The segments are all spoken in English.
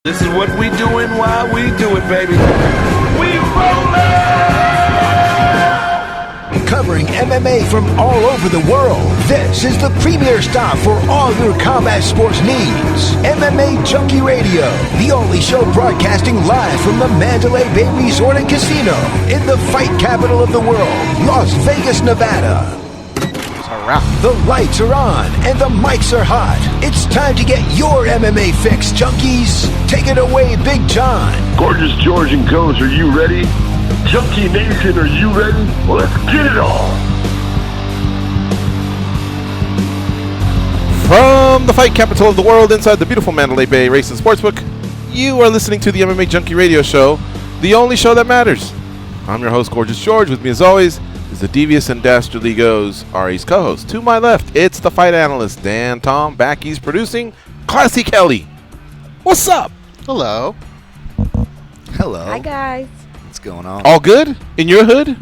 This is what we doing while we do it, baby. We rollin'! Covering MMA from all over the world, this is the premier stop for all your combat sports needs. MMA Junkie Radio, the only show broadcasting live from the Mandalay Bay Resort and Casino in the fight capital of the world, Las Vegas, Nevada. The lights are on and the mics are hot. It's time to get your MMA fix, junkies. Take it away, Big John. Gorgeous George and Goes, are you ready? Junkie Nation, are you ready? Well, let's get it on. From the fight capital of the world inside the beautiful Mandalay Bay Race and Sportsbook, you are listening to the MMA Junkie Radio Show, the only show that matters. I'm your host, Gorgeous George. With me as always is the devious and dastardly Goes, Ari's co-host. To my left, it's the fight analyst, Dan Tom. Back, he's producing Classy Kelly. What's up? Hello. Hello. Hi, guys. What's going on? All good in your hood?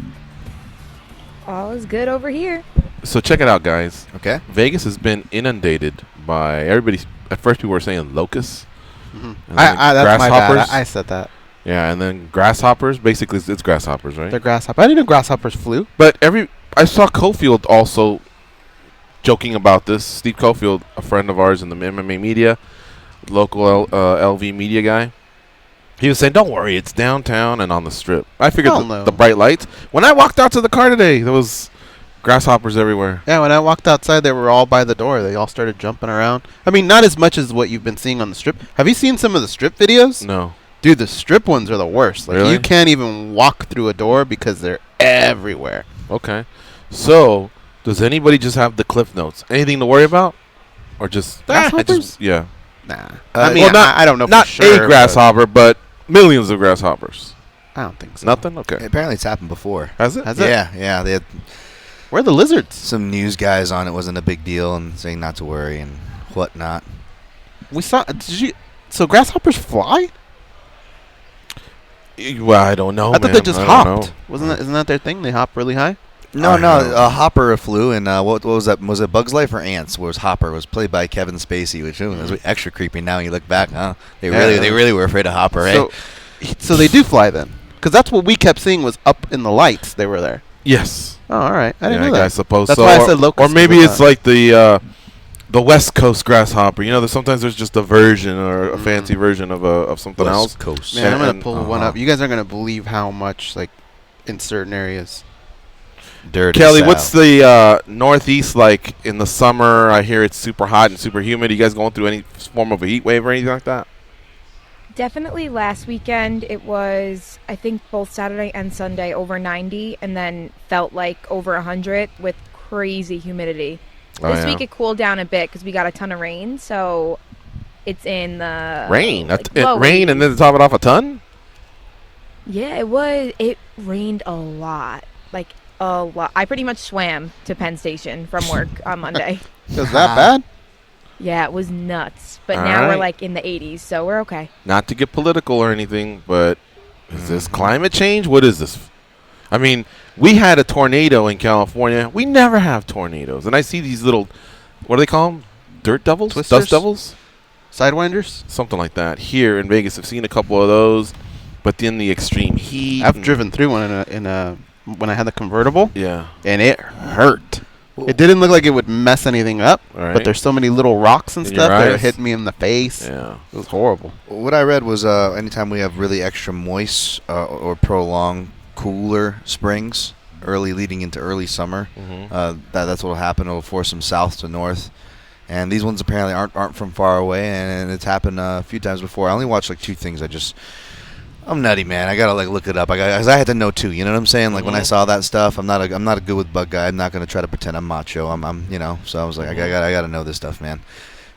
All is good over here. So check it out, guys. Okay. Vegas has been inundated by everybody. At first, people were saying locusts. Mm-hmm. That's my bad. I said that. Yeah, and then grasshoppers. Basically, it's grasshoppers, right? They're grasshoppers. I didn't know grasshoppers flew. But I saw Cofield also joking about this. Steve Cofield, a friend of ours in the MMA media, local LV media guy. He was saying, don't worry, it's downtown and on the strip. I figured the bright lights. When I walked out to the car today, there was grasshoppers everywhere. Yeah, when I walked outside, they were all by the door. They all started jumping around. I mean, not as much as what you've been seeing on the strip. Have you seen some of the strip videos? No. Dude, the strip ones are the worst. Like, really? You can't even walk through a door because they're everywhere. Okay. So, does anybody just have the cliff notes? Anything to worry about? Or just... Grasshoppers? Yeah. Nah. I mean, I don't know not for sure. Not a grasshopper, but millions of grasshoppers. I don't think so. Nothing? Okay. Apparently it's happened before. Has it? Yeah. They had Where are the lizards? some news guys on it, wasn't a big deal, and saying not to worry and whatnot. We saw... So grasshoppers fly? Well, I don't know. I thought they just hopped. Isn't that their thing? They hop really high? No. Hopper flew, and what was that? Was it Bug's Life or Ants? Was Hopper was played by Kevin Spacey, which was extra creepy. Now you look back, huh? They really were afraid of Hopper, right? So they do fly then, because that's what we kept seeing was up in the lights. They were there. Yes. Oh, all right. I didn't know that. I suppose that's so. Why I said locust. Or maybe it's like the West Coast grasshopper. You know, sometimes there's just a version or a fancy version of something else. West Coast. Man, I'm gonna pull one up. You guys aren't gonna believe how much, like, in certain areas. Dirty Kelly, South. what's the Northeast like in the summer? I hear it's super hot and super humid. You guys going through any form of a heat wave or anything like that? Definitely last weekend it was, I think, both Saturday and Sunday over 90, and then felt like over 100 with crazy humidity. This week it cooled down a bit because we got a ton of rain, so it's in the... Rain? Like, rain and then to top it off a ton? Yeah, it was. It rained a lot. Like, a lot. I pretty much swam to Penn Station from work on Monday. Was that bad? Yeah, it was nuts. But All now we're right. like in the 80s, so we're okay. Not to get political or anything, but is this climate change? What is this? I mean, we had a tornado in California. We never have tornadoes. And I see these little, what do they call them? Dirt devils? Twisters? Dust devils? Sidewinders? Something like that. Here in Vegas, I've seen a couple of those. But then the extreme heat. I've driven through one when I had the convertible. Yeah. And it hurt. It didn't look like it would mess anything up, but there's so many little rocks and stuff that hit me in the face. Yeah. It was horrible. What I read was anytime we have really extra moist or prolonged cooler springs, leading into early summer, that's what will happen. It'll force them south to north. And these ones apparently aren't from far away, and it's happened a few times before. I only watched like two things. I'm nutty, man. I gotta look it up. I had to know too. You know what I'm saying? Like when I saw that stuff, I'm not a good with bug guy. I'm not gonna try to pretend I'm macho. I'm So I was like, I gotta know this stuff, man.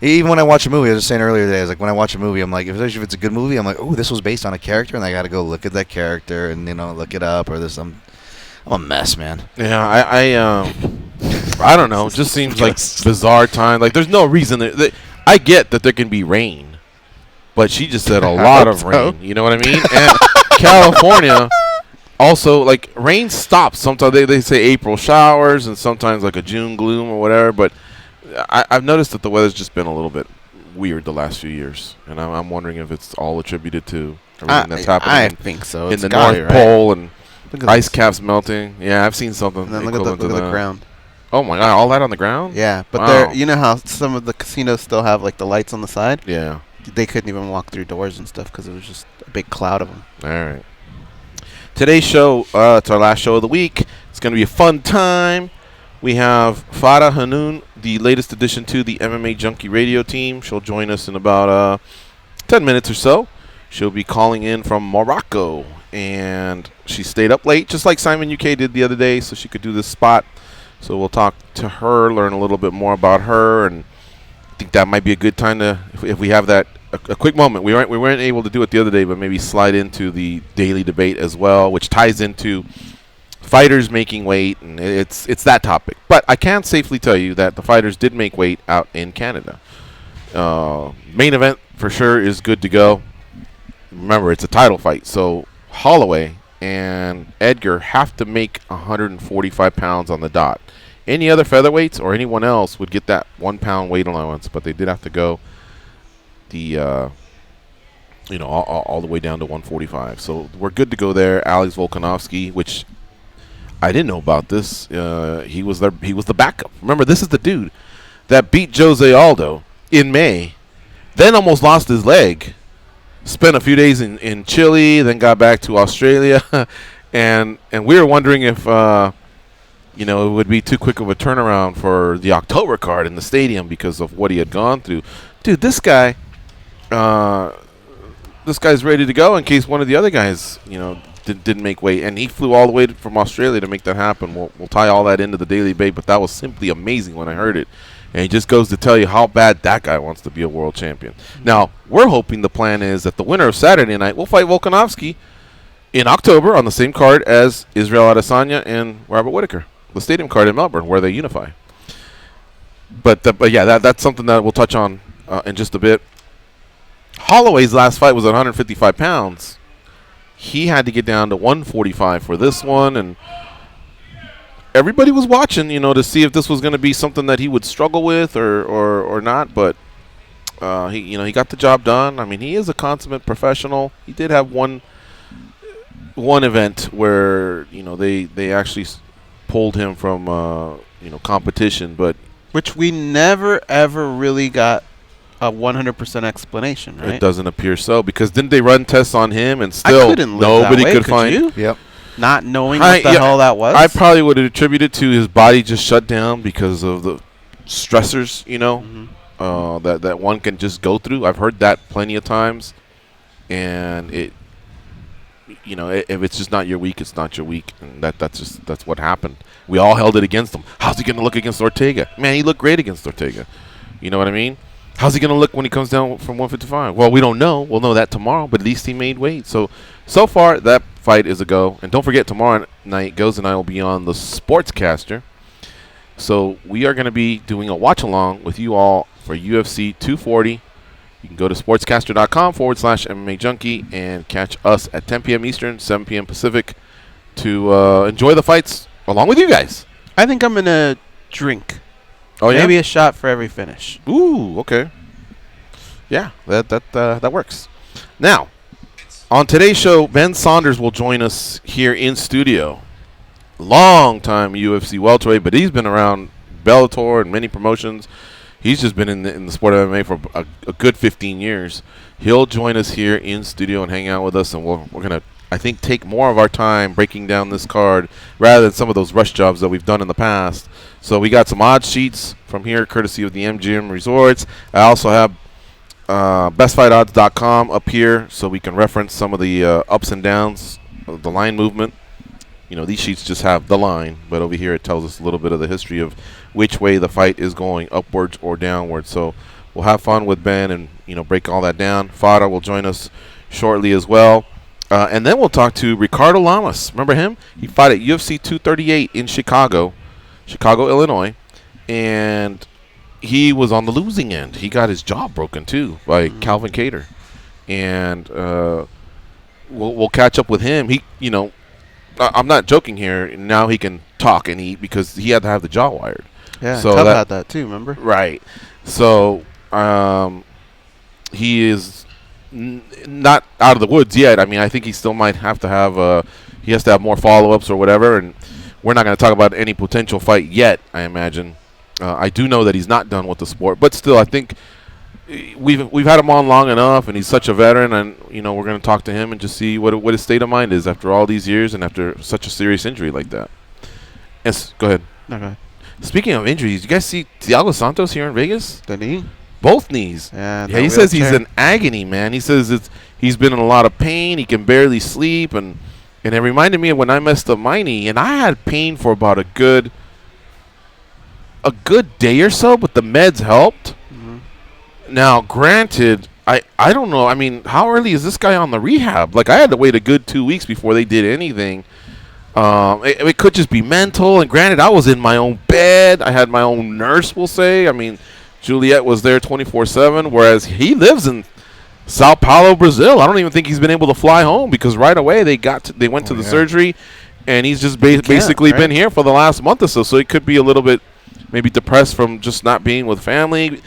Even when I watch a movie, I was just saying earlier today, I was like, when I watch a movie, I'm like, especially if it's a good movie, I'm like, oh, this was based on a character, and I gotta go look at that character and look it up or this. I'm a mess, man. Yeah, I don't know. It just seems like bizarre time. Like there's no reason I get that there can be rain. But she just said a lot of rain. You know what I mean? And California also, like, rain stops. Sometimes they say April showers and sometimes like a June gloom or whatever. But I've noticed that the weather's just been a little bit weird the last few years, and I'm wondering if it's all attributed to everything that's happening. I think so. In It's the gotta North be, right? Pole and Look at ice this. caps melting. Yeah, I've seen something. And then look equivalent at to the that. ground. Oh my God! All that on the ground? Yeah, but Wow. you know how some of the casinos still have like the lights on the side? Yeah. They couldn't even walk through doors and stuff because it was just a big cloud of them. All right. Today's show, it's our last show of the week. It's going to be a fun time. We have Farah Hannoun, the latest addition to the MMA Junkie radio team. She'll join us in about 10 minutes or so. She'll be calling in from Morocco, and she stayed up late, just like Simon UK did the other day, so she could do this spot. So we'll talk to her, learn a little bit more about her, and I think that might be a good time to, if we have that, a quick moment. We weren't able to do it the other day, but maybe slide into the daily debate as well, which ties into fighters making weight, and it's that topic. But I can safely tell you that the fighters did make weight out in Canada. Main event for sure is good to go. Remember, it's a title fight, so Holloway and Edgar have to make 145 pounds on the dot. Any other featherweights or anyone else would get that 1 pound weight allowance, but they did have to go the all the way down to 145. So we're good to go there. Alex Volkanovski, which I didn't know about this. He was the backup. Remember, this is the dude that beat Jose Aldo in May, then almost lost his leg. Spent a few days in Chile, then got back to Australia, and we were wondering if it would be too quick of a turnaround for the October card in the stadium because of what he had gone through. Dude, this guy's ready to go in case one of the other guys, didn't make weight, and he flew all the way from Australia to make that happen. We'll tie all that into the daily debate, but that was simply amazing when I heard it. And it just goes to tell you how bad that guy wants to be a world champion. Now, we're hoping the plan is that the winner of Saturday night will fight Volkanovski in October on the same card as Israel Adesanya and Robert Whittaker, the stadium card in Melbourne, where they unify. But that's something that we'll touch on in just a bit. Holloway's last fight was at 155 pounds. He had to get down to 145 for this one, and everybody was watching, to see if this was going to be something that he would struggle with or not. But he got the job done. I mean, he is a consummate professional. He did have one event where they actually pulled him from competition, but Which we never ever really got a 100% explanation, right? it doesn't appear so, because didn't they run tests on him and still couldn't live nobody that way, could find you? Yep. Not knowing what the hell that was? I probably would have attributed to his body just shut down because of the stressors, that one can just go through. I've heard that plenty of times, and if it's just not your week, it's not your week, and that's what happened. We all held it against him. How's he going to look against Ortega? Man, he looked great against Ortega. You know what I mean? How's he going to look when he comes down from 155? Well, we don't know. We'll know that tomorrow, but at least he made weight. So far, that fight is a go. And don't forget, tomorrow night, Goz and I will be on the Sportscaster. So we are going to be doing a watch-along with you all for UFC 240. You can go to sportscaster.com/MMA Junkie and catch us at 10 p.m. Eastern, 7 p.m. Pacific to enjoy the fights along with you guys. I think I'm going to drink. Oh, yeah? Maybe a shot for every finish. Ooh, okay. Yeah, that works. Now, on today's show, Ben Saunders will join us here in studio. Long-time UFC welterweight, but he's been around Bellator and many promotions. He's just been in the sport of MMA for a good 15 years. He'll join us here in studio and hang out with us, and we're going to, I think, take more of our time breaking down this card rather than some of those rush jobs that we've done in the past. So we got some odds sheets from here, courtesy of the MGM Resorts. I also have bestfightodds.com up here so we can reference some of the ups and downs of the line movement. These sheets just have the line, but over here it tells us a little bit of the history of which way the fight is going, upwards or downwards. So we'll have fun with Ben and, break all that down. Farah will join us shortly as well. And then we'll talk to Ricardo Lamas. Remember him? He fought at UFC 238 in Chicago, Illinois. And he was on the losing end. He got his jaw broken, too, by Calvin Kattar. And we'll catch up with him. I'm not joking here. Now he can talk and eat because he had to have the jaw wired. Yeah, so Cub had that too, remember? Right. So he is not out of the woods yet. I mean, I think he still might have to have he has to have more follow-ups or whatever, and we're not going to talk about any potential fight yet, I imagine. I do know that he's not done with the sport, but still, I think we've had him on long enough, and he's such a veteran, and we're going to talk to him and just see what his state of mind is after all these years and after such a serious injury like that. Yes, go ahead. No, go ahead. Speaking of injuries, you guys see Thiago Santos here in Vegas? The knee? Both knees. Yeah, he says he's in agony, man. He says he's been in a lot of pain. He can barely sleep, and it reminded me of when I messed up my knee, and I had pain for about a good day or so, but the meds helped. Mm-hmm. Now, granted, I don't know. I mean, how early is this guy on the rehab? Like, I had to wait a good 2 weeks before they did anything. It could just be mental, and granted, I was in my own bed. I had my own nurse, we'll say. I mean, Juliet was there 24/7, whereas he lives in Sao Paulo, Brazil. I don't even think he's been able to fly home because right away they went to the surgery, and he's just basically been here for the last month or so. So it could be a little bit maybe depressed from just not being with family,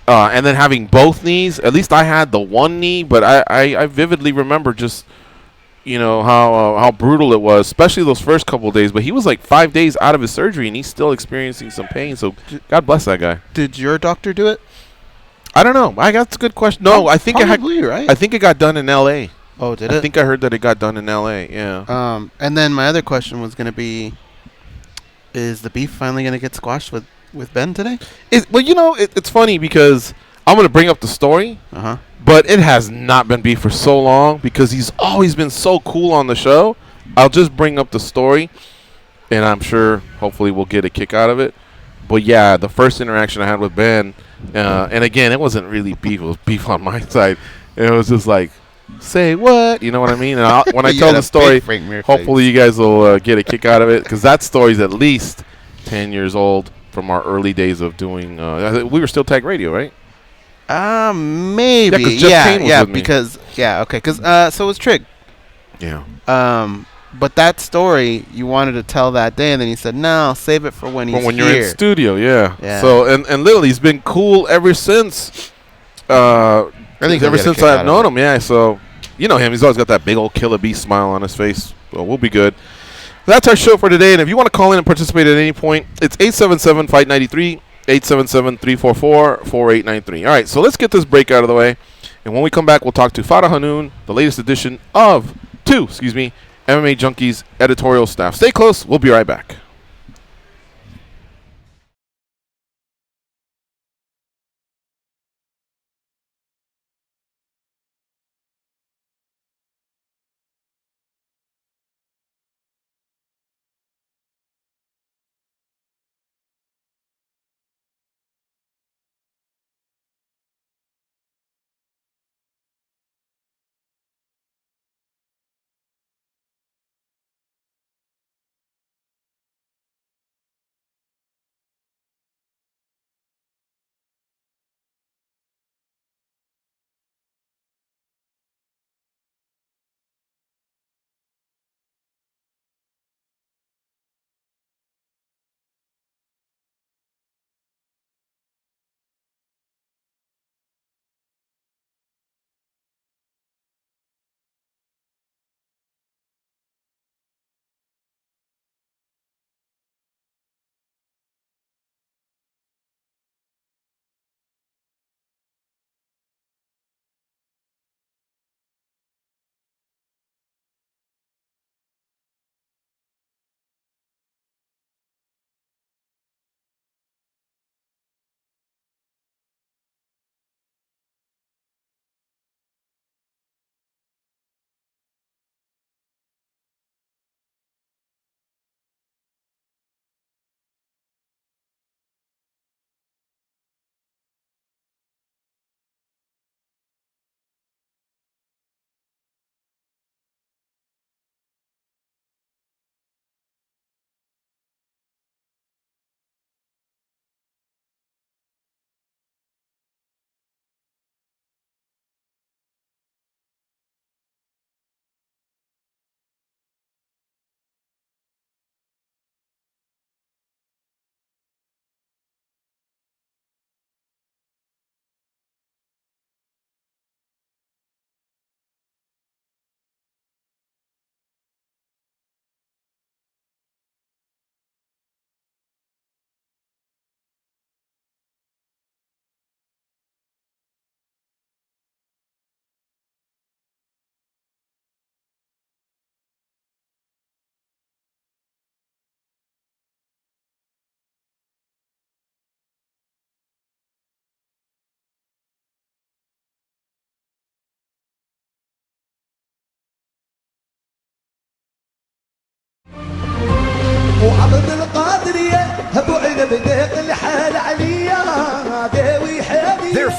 and then having both knees. At least I had the one knee, but I vividly remember just how brutal it was, especially those first couple of days. But he was like 5 days out of his surgery, and he's still experiencing some pain. So God bless that guy. Did your doctor do it? I don't know. That's a good question. No, I think right? I think it got done in L.A. Oh, did it? I think I heard that it got done in L.A. Yeah. And then my other question was going to be, is the beef finally going to get squashed with Ben today? It's funny because I'm going to bring up the story. Uh-huh. But it has not been beef for so long because he's always been so cool on the show. I'll just bring up the story, and I'm sure hopefully we'll get a kick out of it. But, yeah, the first interaction I had with Ben, and, again, it wasn't really beef. It was beef on my side. It was just like, say what? You know what I mean? And when I tell the story, hopefully you guys will get a kick out of it because that story's at least 10 years old from our early days of doing we were still Tag Radio, right? Maybe. Because so was Trig. Yeah. But that story you wanted to tell that day, and then he said, "No, I'll save it for when he's when here." You're in studio, yeah. So and literally he's been cool ever since. I think ever since I've known him, yeah. So you know him; he's always got that big old killer bee smile on his face. Well, we'll be good. That's our show for today. And if you want to call in and participate at any point, it's 877-FIGHT-93. 877-344-4893. All right, so let's get this break out of the way. And when we come back, we'll talk to Farah Hannoun, the latest edition of MMA Junkie's editorial staff. Stay close. We'll be right back.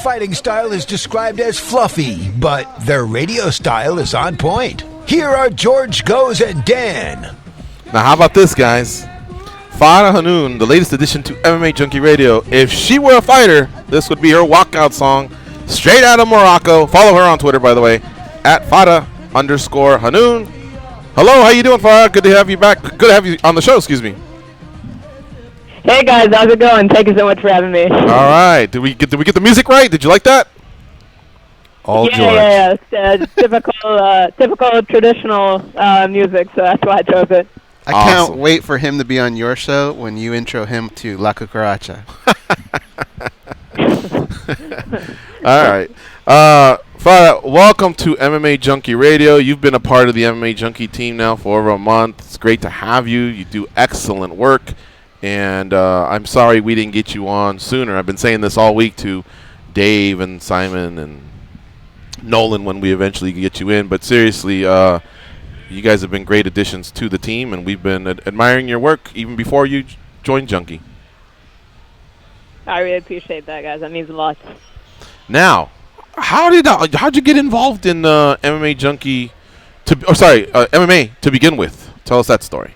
fighting style is described as fluffy, but their radio style is on point. Here are George Goes and Dan. Now, how about this, guys? Farah Hannoun, the latest addition to MMA Junkie Radio. If she were a fighter, this would be her walkout song, straight out of Morocco. Follow her on Twitter, by the way, at Farah_Hannoun. Hello, how you doing, Farah? Good to have you back. Good to have you on the show, excuse me. Hey guys, how's it going? Thank you so much for having me. All right. Did we get the music right? Did you like that? All yeah, George. Yeah, typical traditional music, so that's why I chose it. I can't wait for him to be on your show when you intro him to La Cucaracha. All right. Farah, welcome to MMA Junkie Radio. You've been a part of the MMA Junkie team now for over a month. It's great to have you. You do excellent work. And I'm sorry we didn't get you on sooner. I've been saying this all week to Dave and Simon and Nolan when we eventually get you in. But seriously, you guys have been great additions to the team, and we've been admiring your work even before you joined Junkie. I really appreciate that, guys. That means a lot. Now, how'd you get involved in MMA Junkie? MMA to begin with. Tell us that story.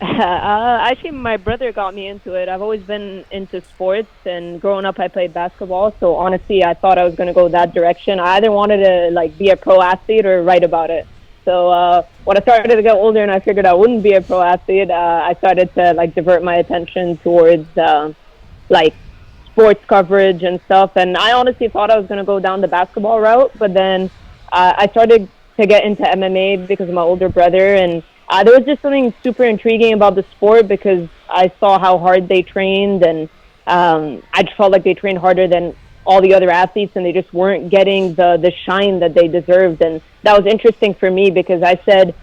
Actually, my brother got me into it. I've always been into sports, and growing up, I played basketball. So honestly, I thought I was going to go that direction. I either wanted to be a pro athlete or write about it. So when I started to get older, and I figured I wouldn't be a pro athlete, I started to divert my attention towards sports coverage and stuff. And I honestly thought I was going to go down the basketball route, but then I started to get into MMA because of my older brother, and there was just something super intriguing about the sport because I saw how hard they trained, and I just felt like they trained harder than all the other athletes, and they just weren't getting the shine that they deserved. And that was interesting for me because I said,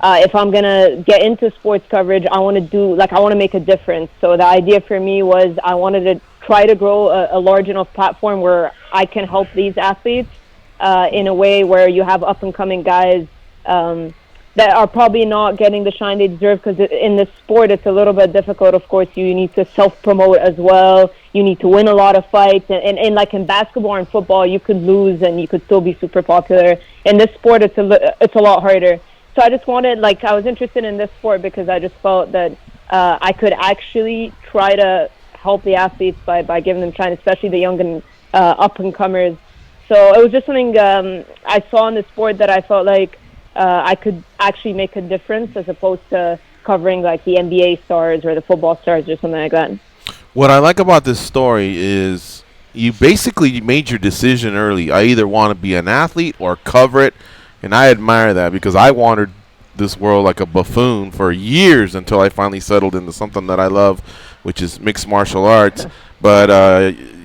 if I'm going to get into sports coverage, I want to make a difference. So the idea for me was I wanted to try to grow a large enough platform where I can help these athletes in a way where you have up-and-coming guys that are probably not getting the shine they deserve, because in this sport it's a little bit difficult. Of course, you need to self-promote as well. You need to win a lot of fights, and like in basketball and football, you could lose and you could still be super popular. In this sport, it's a lot harder. So I just wanted, I was interested in this sport because I just felt that I could actually try to help the athletes by giving them shine, especially the young and up-and-comers. So it was just something I saw in the sport that I felt like I could actually make a difference, as opposed to covering the NBA stars or the football stars or something like that. What I like about this story is you basically made your decision early. I either want to be an athlete or cover it, and I admire that because I wandered this world like a buffoon for years until I finally settled into something that I love, which is mixed martial arts. But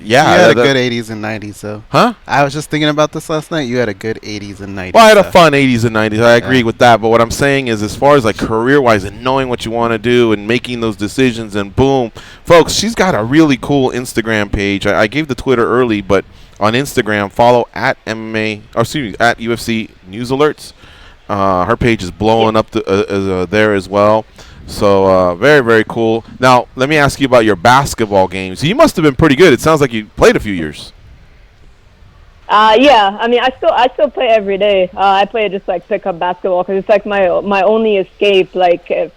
you had a good 80s and 90s, though. Huh? I was just thinking about this last night. You had a good 80s and 90s. Well, I had a fun 80s and 90s. I agree with that. But what I'm saying is, as far as career-wise and knowing what you want to do and making those decisions, and boom, folks, she's got a really cool Instagram page. I gave the Twitter early, but on Instagram, follow at UFC News Alerts. Her page is blowing up there as well. So very, very cool. Now, let me ask you about your basketball games. You must have been pretty good. It sounds like you played a few years. Yeah, I mean, I still play every day. I play just pick up basketball because it's my only escape.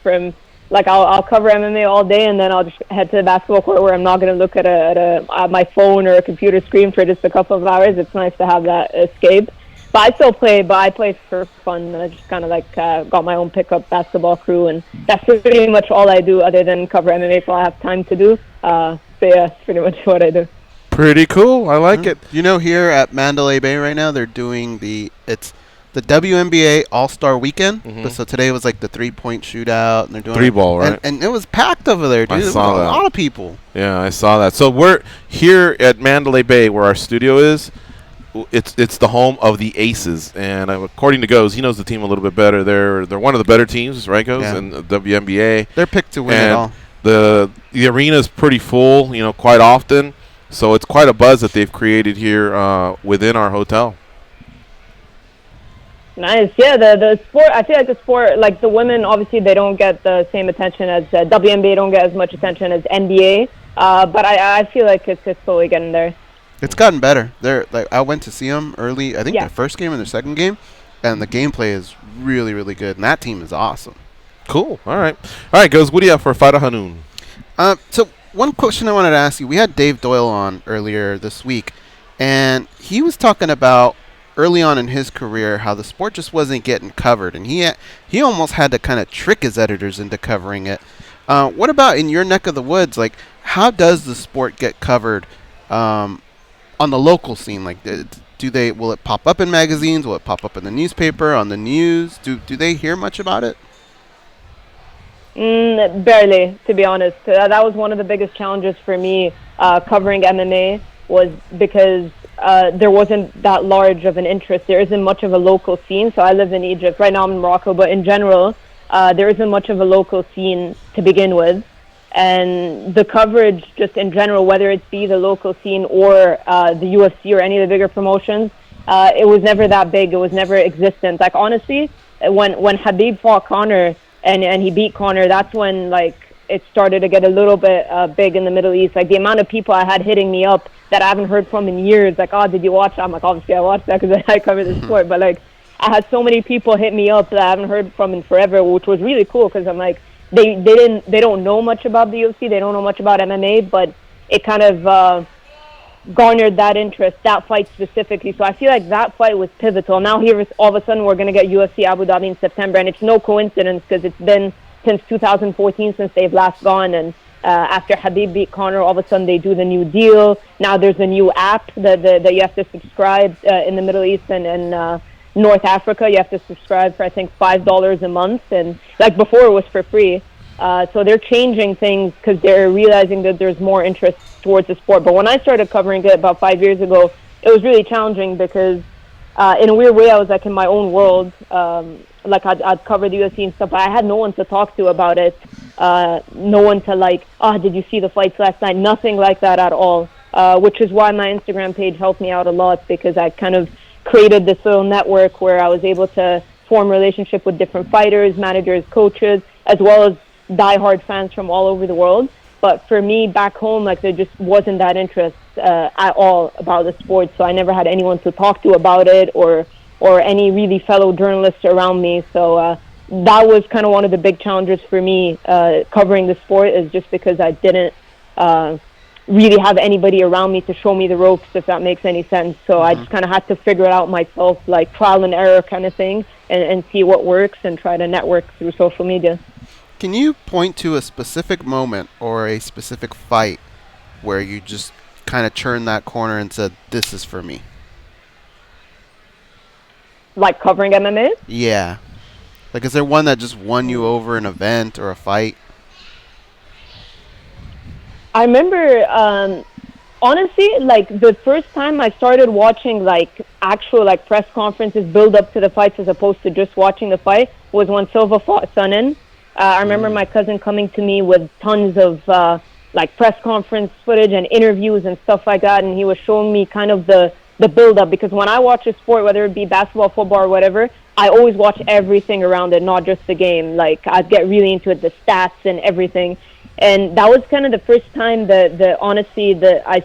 From I'll cover MMA all day, and then I'll just head to the basketball court where I'm not going to look at my phone or a computer screen for just a couple of hours. It's nice to have that escape. But I still play, but I play for fun. I just kind of got my own pickup basketball crew, and that's pretty much all I do other than cover MMA if I have time to do. So yeah, that's pretty much what I do. Pretty cool. I like it. You know, here at Mandalay Bay right now, they're doing the WNBA All-Star Weekend. So today was the 3-point shootout, and they're doing 3-ball, right? And it was packed over there, dude. I saw that. A lot of people. Yeah, I saw that. So we're here at Mandalay Bay, where our studio is. It's the home of the Aces, and according to Goes, he knows the team a little bit better. They're one of the better teams, right, Goes, in the WNBA. They're picked to win it all. The arena is pretty full, quite often. So it's quite a buzz that they've created here within our hotel. Nice. Yeah, the sport, I feel like the sport, the women, obviously they don't get the same attention as WNBA, don't get as much attention as NBA, but I feel like it's slowly getting there. It's gotten better. I went to see them early. I think Yeah. their first game and their second game, and the gameplay is really, really good. And that team is awesome. Cool. All right, guys. What do you have for Farah Hannoun? So one question I wanted to ask you: we had Dave Doyle on earlier this week, and he was talking about early on in his career how the sport just wasn't getting covered, and he almost had to kind of trick his editors into covering it. What about in your neck of the woods? Like, how does the sport get covered on the local scene? Like, will it pop up in magazines? Will it pop up in the newspaper, on the news? Do they hear much about it? Barely, to be honest. That was one of the biggest challenges for me covering MMA, was because there wasn't that large of an interest. There isn't much of a local scene. So I live in Egypt. Right now I'm in Morocco, but in general, there isn't much of a local scene to begin with. And the coverage just in general, whether it be the local scene or the UFC or any of the bigger promotions, it was never that big. It was never existent. Like, honestly, when Khabib fought Conor and he beat Conor, that's when, like, it started to get a little bit big in the Middle East. Like, the amount of people I had hitting me up that I haven't heard from in years, like, oh, did you watch that? I'm like, obviously I watched that because I cover the sport. But, like, I had so many people hit me up that I haven't heard from in forever, which was really cool because I'm like, they don't know much about the UFC, they don't know much about MMA, but it kind of garnered that interest, that fight specifically. So I feel like that fight was pivotal. Now here, all of a sudden, we're going to get UFC Abu Dhabi in September, and it's no coincidence because it's been since 2014 since they've last gone. And after Khabib beat Conor, all of a sudden they do the new deal. Now there's a new app that you have to subscribe in the Middle East and North Africa. You have to subscribe for, I think, $5 a month, and like before it was for free. So they're changing things because they're realizing that there's more interest towards the sport. But when I started covering it about 5 years ago, it was really challenging because in a weird way I was like in my own world. Like I'd cover the UFC and stuff, but I had no one to talk to about it. No one to like, did you see the fights last night? Nothing like that at all, which is why my Instagram page helped me out a lot, because I kind of created this little network where I was able to form relationship with different fighters, managers, coaches, as well as diehard fans from all over the world. But for me back home, like, there just wasn't that interest at all about the sport, so I never had anyone to talk to about it or any really fellow journalists around me. So that was kind of one of the big challenges for me covering the sport, is just because I didn't really have anybody around me to show me the ropes, if that makes any sense. So I just kind of had to figure it out myself, like trial and error kind of thing, and see what works and try to network through social media. Can you point to a specific moment or a specific fight where you just kind of turned that corner and said, this is for me? Like covering MMA? Yeah. Like, is there one that just won you over an event or a fight? I remember, honestly, like, the first time I started watching, like, actual, like, press conferences build up to the fights as opposed to just watching the fight was when Silva fought Sonnen. I remember my cousin coming to me with tons of, like, press conference footage and interviews and stuff like that, and he was showing me kind of the build-up, because when I watch a sport, whether it be basketball, football, or whatever, I always watch everything around it, not just the game. Like, I get really into it, the stats and everything. And that was kind of the first time that honestly, that I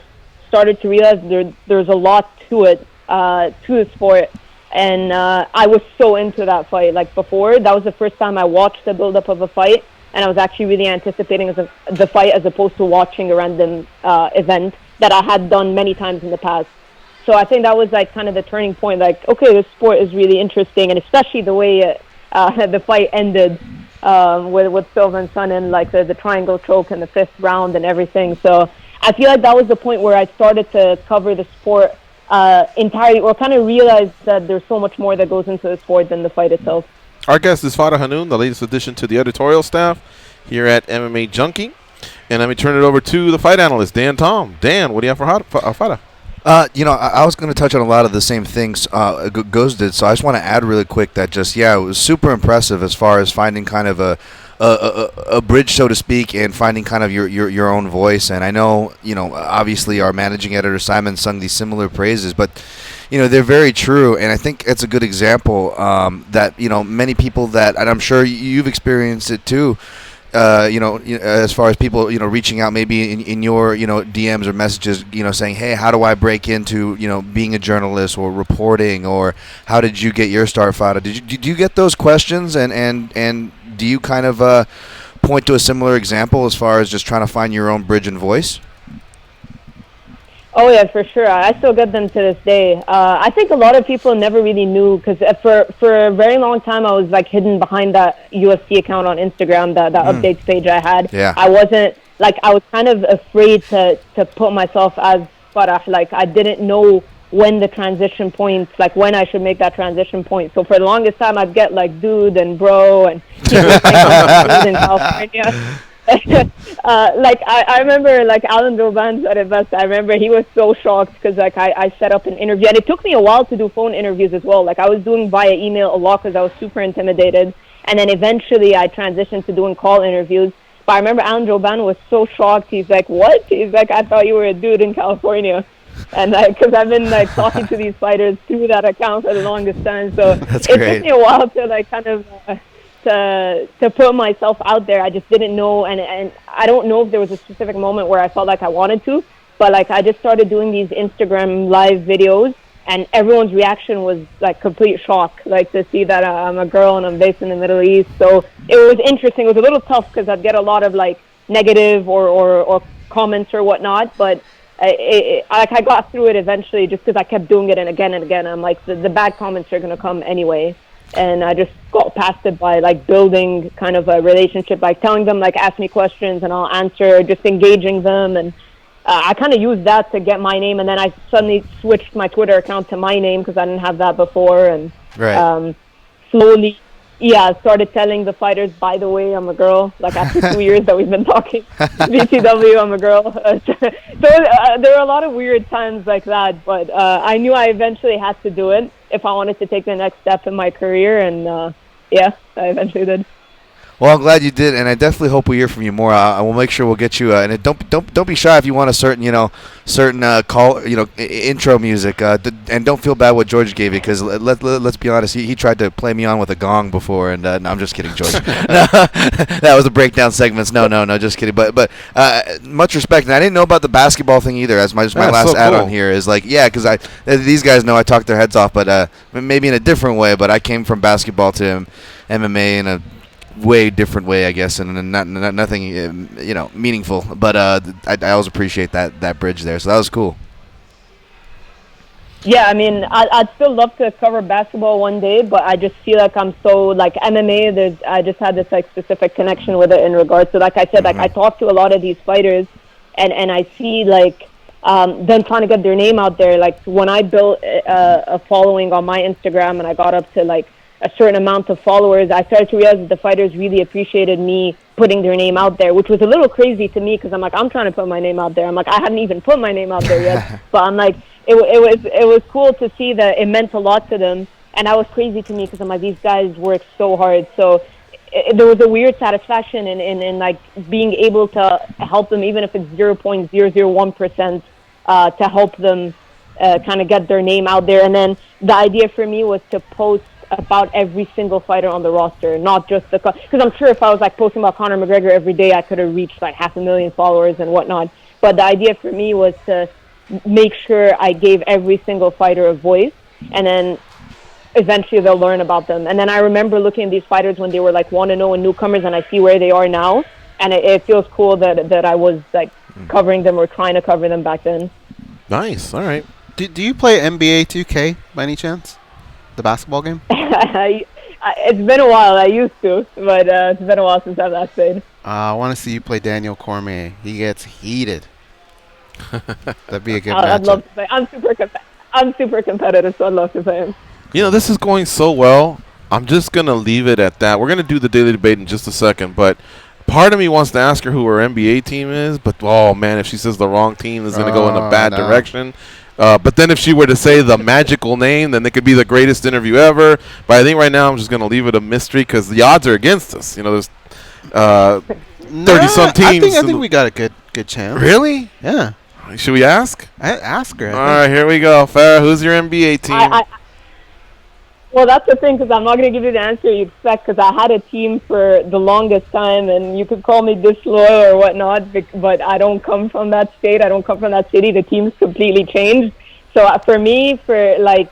started to realize there's a lot to it, to the sport. And I was so into that fight. Like, before, that was the first time I watched the build-up of a fight, and I was actually really anticipating the fight as opposed to watching a random event that I had done many times in the past. So I think that was, like, kind of the turning point. Like, okay, this sport is really interesting, and especially the way the fight ended with Silva and Sonnen, like the triangle choke in the 5th round and everything. So I feel like that was the point where I started to cover the sport entirely, or kind of realized that there's so much more that goes into the sport than the fight itself. Our guest is Farah Hannoun, the latest addition to the editorial staff here at MMA Junkie. And let me turn it over to the fight analyst, Dan Tom. Dan, what do you have for Farah? I was going to touch on a lot of the same things Goz did, so I just want to add really quick that it was super impressive as far as finding kind of a bridge, so to speak, and finding kind of your own voice. And I know, obviously our managing editor Simon sung these similar praises, but they're very true, and I think it's a good example that many people that, and I'm sure you've experienced it too, as far as people, reaching out maybe in your, DMs or messages, saying, hey, how do I break into, being a journalist or reporting, or how did you get your start, Farah? Did you get those questions, and do you kind of point to a similar example as far as just trying to find your own bridge and voice? Oh yeah, for sure. I still get them to this day. I think a lot of people never really knew, because for a very long time I was like hidden behind that UFC account on Instagram, that updates page I had. Yeah. I wasn't like, I was kind of afraid to put myself as Farah. Like, I didn't know when the transition points, like when I should make that transition point. So for the longest time I'd get like dude and bro and people saying I'm in California. Like I remember, like Alan Doban said it best. I remember he was so shocked because like I set up an interview, and it took me a while to do phone interviews as well. Like I was doing via email a lot because I was super intimidated, and then eventually I transitioned to doing call interviews. But I remember Alan Doban was so shocked. He's like, "What?" He's like, "I thought you were a dude in California." And because I've been like talking to these fighters through that account for the longest time, so it took me a while to like kind of. To put myself out there. I just didn't know, and I don't know if there was a specific moment where I felt like I wanted to, but like I just started doing these Instagram live videos, and everyone's reaction was like complete shock, like to see that I'm a girl and I'm based in the Middle East. So it was interesting. It was a little tough because I'd get a lot of like negative or comments or whatnot, but I got through it eventually just because I kept doing it, and again I'm like, the bad comments are going to come anyway. And I just got past it by like building kind of a relationship, like telling them like ask me questions and I'll answer, just engaging them. And I kind of used that to get my name, and then I suddenly switched my Twitter account to my name because I didn't have that before. And slowly, started telling the fighters, by the way, I'm a girl. Like after 2 years that we've been talking, BTW, I'm a girl. So there were a lot of weird times like that, but I knew I eventually had to do it if I wanted to take the next step in my career, and I eventually did. Well, I'm glad you did, and I definitely hope we hear from you more. I will make sure we'll get you. And don't be shy if you want a certain call, intro music. And don't feel bad what George gave you, because let's be honest, he tried to play me on with a gong before, and no, I'm just kidding, George. That was the breakdown segments. No, just kidding. But much respect, and I didn't know about the basketball thing either. As my last add-on here is like, because these guys know I talk their heads off, but maybe in a different way. But I came from basketball to MMA in a way different way, I guess, and nothing meaningful, but I always appreciate that bridge there, so that was cool. Yeah, I mean, I'd still love to cover basketball one day, but I just feel like I'm so, like, MMA, I just had this, like, specific connection with it in regards to, like I said, like, I talk to a lot of these fighters, and I see, like, them trying to get their name out there. Like, when I built a following on my Instagram and I got up to, like, a certain amount of followers, I started to realize that the fighters really appreciated me putting their name out there, which was a little crazy to me because I'm like, I'm trying to put my name out there. I'm like, I hadn't even put my name out there yet. But I'm like, it was cool to see that it meant a lot to them. And that was crazy to me because I'm like, these guys work so hard. So there was a weird satisfaction in like being able to help them, even if it's 0.001%, to help them kind of get their name out there. And then the idea for me was to post about every single fighter on the roster, not just because I'm sure if I was like posting about Conor McGregor every day, I could have reached like 500,000 followers and whatnot. But the idea for me was to make sure I gave every single fighter a voice, and then eventually they'll learn about them. And then I remember looking at these fighters when they were like 1-0 and newcomers, and I see where they are now, and it feels cool that I was like covering them or trying to cover them back then. Nice. All right. Do you play NBA 2K by any chance? The basketball game? It's been a while. I used to, but it's been a while since I've last played. I want to see you play Daniel Cormier. He gets heated. That'd be a good matchup. I'd love to play. I'm super competitive, so I'd love to play him. This is going so well. I'm just going to leave it at that. We're going to do the daily debate in just a second, but part of me wants to ask her who her NBA team is, but, oh, man, if she says the wrong team, it's going to go in a bad direction. But then if she were to say the magical name, then it could be the greatest interview ever. But I think right now I'm just going to leave it a mystery because the odds are against us. There's 30-some teams. I think we got a good chance. Really? Yeah. Should we ask? Ask her. All right, here we go. Farah, who's your NBA team? Well, that's the thing, because I'm not going to give you the answer you expect, because I had a team for the longest time, and you could call me disloyal or whatnot, but I don't come from that state. I don't come from that city. The team's completely changed. So for me, for like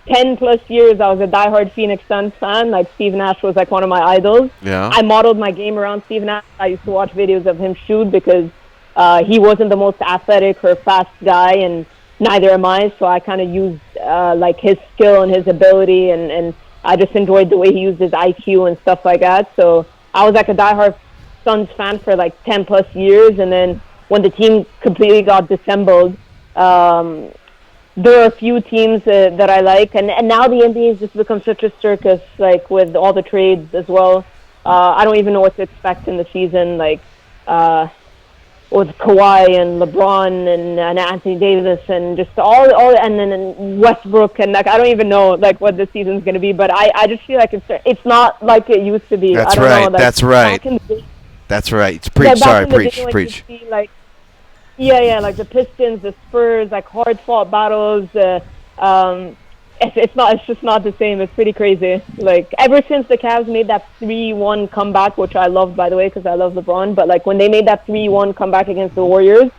10 plus years, I was a diehard Phoenix Suns fan. Like, Steve Nash was like one of my idols. Yeah. I modeled my game around Steve Nash. I used to watch videos of him shoot because he wasn't the most athletic or fast guy, and neither am I. So I kind of used like his skill and his ability, and I just enjoyed the way he used his IQ and stuff like that. So I was like a diehard Suns fan for like 10 plus years, and then when the team completely got dissembled, there are a few teams that I like, and now the NBA has just become such a circus, like with all the trades as well. I don't even know what to expect in the season, like with Kawhi and LeBron and Anthony Davis and just all and then Westbrook, and like I don't even know like what the season's going to be, but I just feel like it's not like it used to be. That's I don't right. know, like, That's right. That's right. Preach. Sorry. Preach. See, like, yeah, like the Pistons, the Spurs, like hard fought battles. It's just not the same. It's pretty crazy. Like, ever since the Cavs made that 3-1 comeback, which I loved, by the way, because I love LeBron, but like when they made that 3-1 comeback against the Warriors,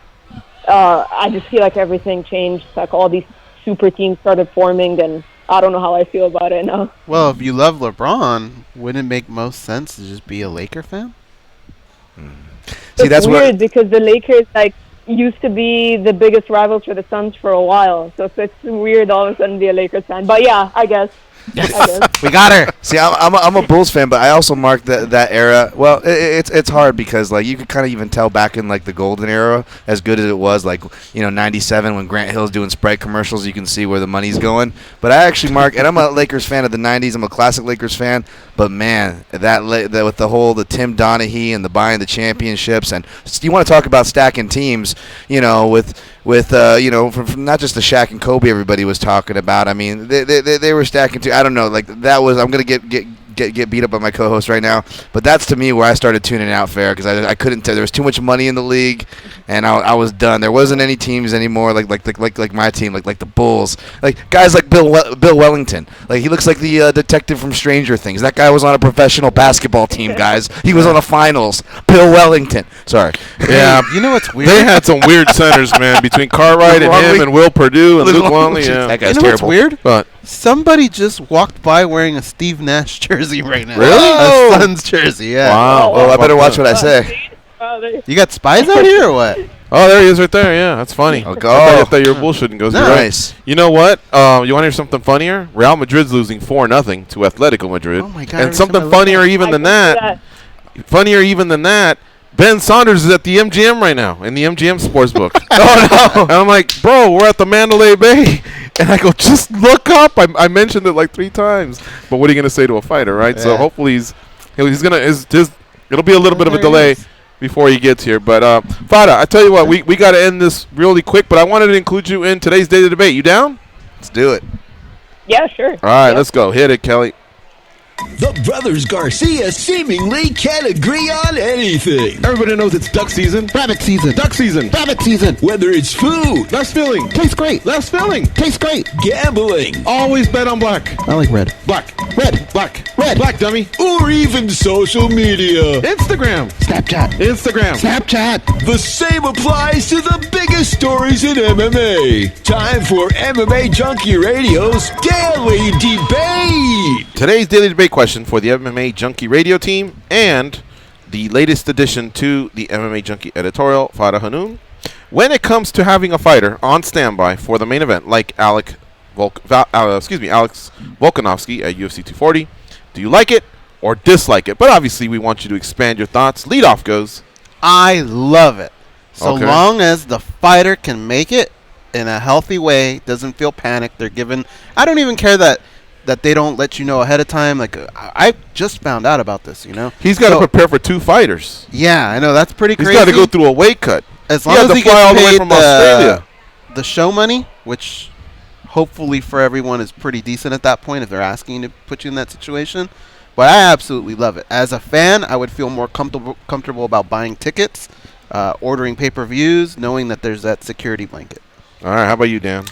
I just feel like everything changed. Like all these super teams started forming, and I don't know how I feel about it now. Well, if you love LeBron, wouldn't it make most sense to just be a Laker fan? See, that's weird because the Lakers like used to be the biggest rivals for the Suns for a while, so it's weird all of a sudden be a Lakers fan. But yeah, I guess. We got her. See, I'm a Bulls fan, but I also marked that era. Well, it's hard because like you could kind of even tell back in like the golden era, as good as it was, like '97 when Grant Hill's doing Sprite commercials, you can see where the money's going. But I actually mark, and I'm a Lakers fan of the '90s. I'm a classic Lakers fan. But man, that with the Tim Donaghy and the buying the championships, and you want to talk about stacking teams, with from not just the Shaq and Kobe everybody was talking about. I mean, they were stacking too. I don't know, like that was. I'm gonna get beat up by my co-host right now, but that's to me where I started tuning out fair because I couldn't tell. There was too much money in the league, and I was done. There wasn't any teams anymore like my team, like the Bulls, like guys like Bill Wellington. Like he looks like the detective from Stranger Things. That guy was on a professional basketball team, guys. He was on the finals. Bill Wellington. Sorry. Yeah, You know what's weird? they had some weird centers, man, between Cartwright and him and Will Purdue and Luke Longley. Yeah, That guy's You know what's terrible. weird? but Somebody just walked by wearing a Steve Nash jersey right now. Really? A Suns jersey, yeah. wow. Well, I better watch what I say. You got spies out here or what? Oh, there he is right there. Yeah, that's funny. Oh, I thought you were bullshitting. Goes Nice. right. You know what? You want to hear something funnier? Real Madrid's losing 4-0 to Atletico Madrid. Oh my God, And every something time I look funnier at even I than can see that. Ben Saunders is at the MGM right now in the MGM Sportsbook. Oh no! And I'm like, bro, we're at the Mandalay Bay, and I go, just look up. I mentioned it like 3 times. But what are you gonna say to a fighter, right? So Yeah. hopefully he's gonna it'll be a little bit of a There he delay is. before he gets here. But Farah, I tell you what, we got to end this really quick. But I wanted to include you in today's Day of Debate. You down? Let's do it. Yeah, sure. All right, let's go. Hit it, Kelly. The brothers Garcia seemingly can't agree on anything. Everybody knows it's duck season. Rabbit season. Duck season. Rabbit season. Whether it's food, Less filling. Tastes great. Less filling. Tastes great. gambling, Always bet on black. I like red. Black. Red. Black. Red. Black, dummy. or even social media. Instagram. Snapchat. Instagram. Snapchat. The same applies to the biggest stories in MMA. Time for MMA Junkie Radio's Daily Debate. Today's Daily Debate question for the MMA Junkie radio team and the latest addition to the MMA Junkie editorial, Farah Hannoun. When it comes to having a fighter on standby for the main event, like Alex Volkanovski at UFC 240, do you like it or dislike it? But obviously, we want you to expand your thoughts. Leadoff goes. I love it. So Okay. long as the fighter can make it in a healthy way, doesn't feel panicked. They're given. I don't even care that they don't let you know ahead of time. Like I just found out about this. He's got to So- prepare for 2 fighters. Yeah, I know that's pretty He's crazy. got to go through a weight cut. As He long had as to he fly gets all the way paid from Australia. the show money, which hopefully for everyone is pretty decent at that point if they're asking to put you in that situation. But I absolutely love it. As a fan, I would feel more comfortable about buying tickets, ordering pay-per-views, knowing that there's that security blanket. All right, how about you, Dan?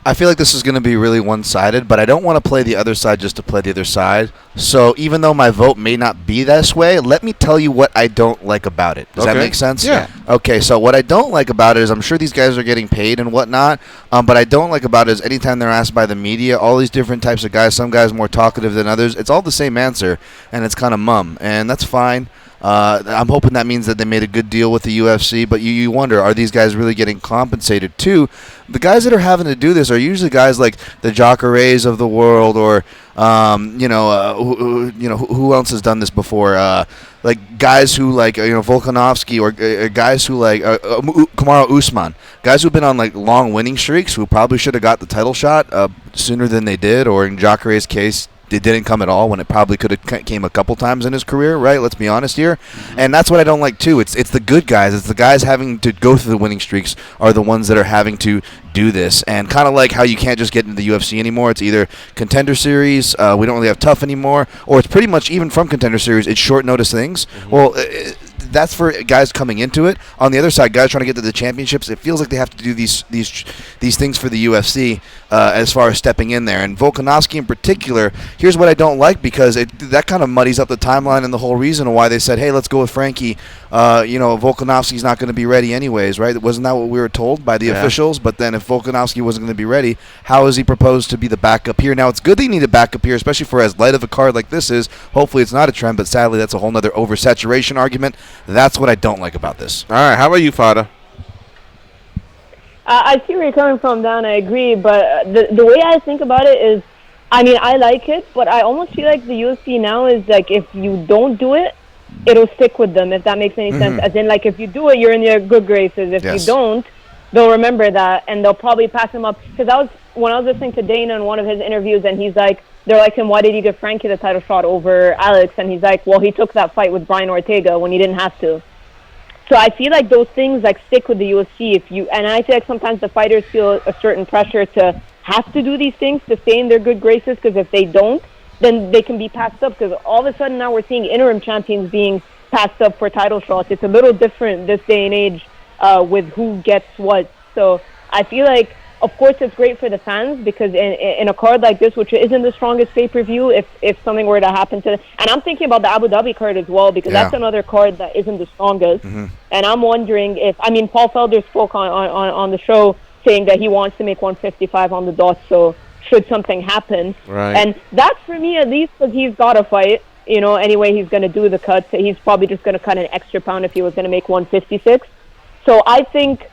I feel like this is going to be really one-sided, but I don't want to play the other side just to play the other side. So even though my vote may not be this way, let me tell you what I don't like about it. Does that make sense? Yeah. Okay, so what I don't like about it is I'm sure these guys are getting paid and whatnot, but I don't like about it is anytime they're asked by the media, all these different types of guys, some guys more talkative than others, it's all the same answer, and it's kind of mum, and that's fine. I'm hoping that means that they made a good deal with the UFC, but you wonder, are these guys really getting compensated too? The guys that are having to do this are usually guys like the Jacares of the world, or who else has done this before? Like guys who Volkanovski, or guys who like Kamaru Usman, guys who've been on like long winning streaks, who probably should have got the title shot sooner than they did, or in Jacare's case, it didn't come at all when it probably could have came a couple times in his career, right? Let's be honest here. And that's what I don't like, too. It's the good guys. It's the guys having to go through the winning streaks are the ones that are having to do this. And kind of like how you can't just get into the UFC anymore. It's either Contender Series, we don't really have Tough anymore, or it's pretty much even from Contender Series, it's short notice things. Well, that's for guys coming into it. On the other side, guys trying to get to the championships, it feels like they have to do these things for the UFC as far as stepping in there. And Volkanovski in particular, here's what I don't like, because that kind of muddies up the timeline and the whole reason why they said, hey, let's go with Frankie. Volkanovski's not going to be ready anyways, right? Wasn't that what we were told by the officials? But then if Volkanovski wasn't going to be ready, how is he proposed to be the backup here? Now, it's good they need a backup here, especially for as light of a card like this is. Hopefully it's not a trend, but sadly that's a whole nother oversaturation argument. That's what I don't like about this. All right, how about you, Farah? I see where you're coming from, Dan. I agree, but the way I think about it is, I mean, I like it, but I almost feel like the UFC now is like, if you don't do it, it'll stick with them, if that makes any sense. As in, like, if you do it, you're in your good graces. If you don't, they'll remember that, and they'll probably pass him up. Because when I was listening to Dana in one of his interviews, and he's like, they're like him, why did you give Frankie the title shot over Alex? And he's like, well, he took that fight with Brian Ortega when he didn't have to. So I feel like those things like stick with the UFC. And I feel like sometimes the fighters feel a certain pressure to have to do these things to stay in their good graces, because if they don't, then they can be passed up. Because all of a sudden now we're seeing interim champions being passed up for title shots. It's a little different this day and age with who gets what. So I feel like, of course, it's great for the fans, because in a card like this, which isn't the strongest pay-per-view, if something were to happen to... And I'm thinking about the Abu Dhabi card as well, because that's another card that isn't the strongest. And I'm wondering if... I mean, Paul Felder spoke on the show saying that he wants to make 155 on the dot, so should something happen. Right. And that's, for me, at least, because he's got to fight. Anyway, he's going to do the cut. He's probably just going to cut an extra pound if he was going to make 156. So I think...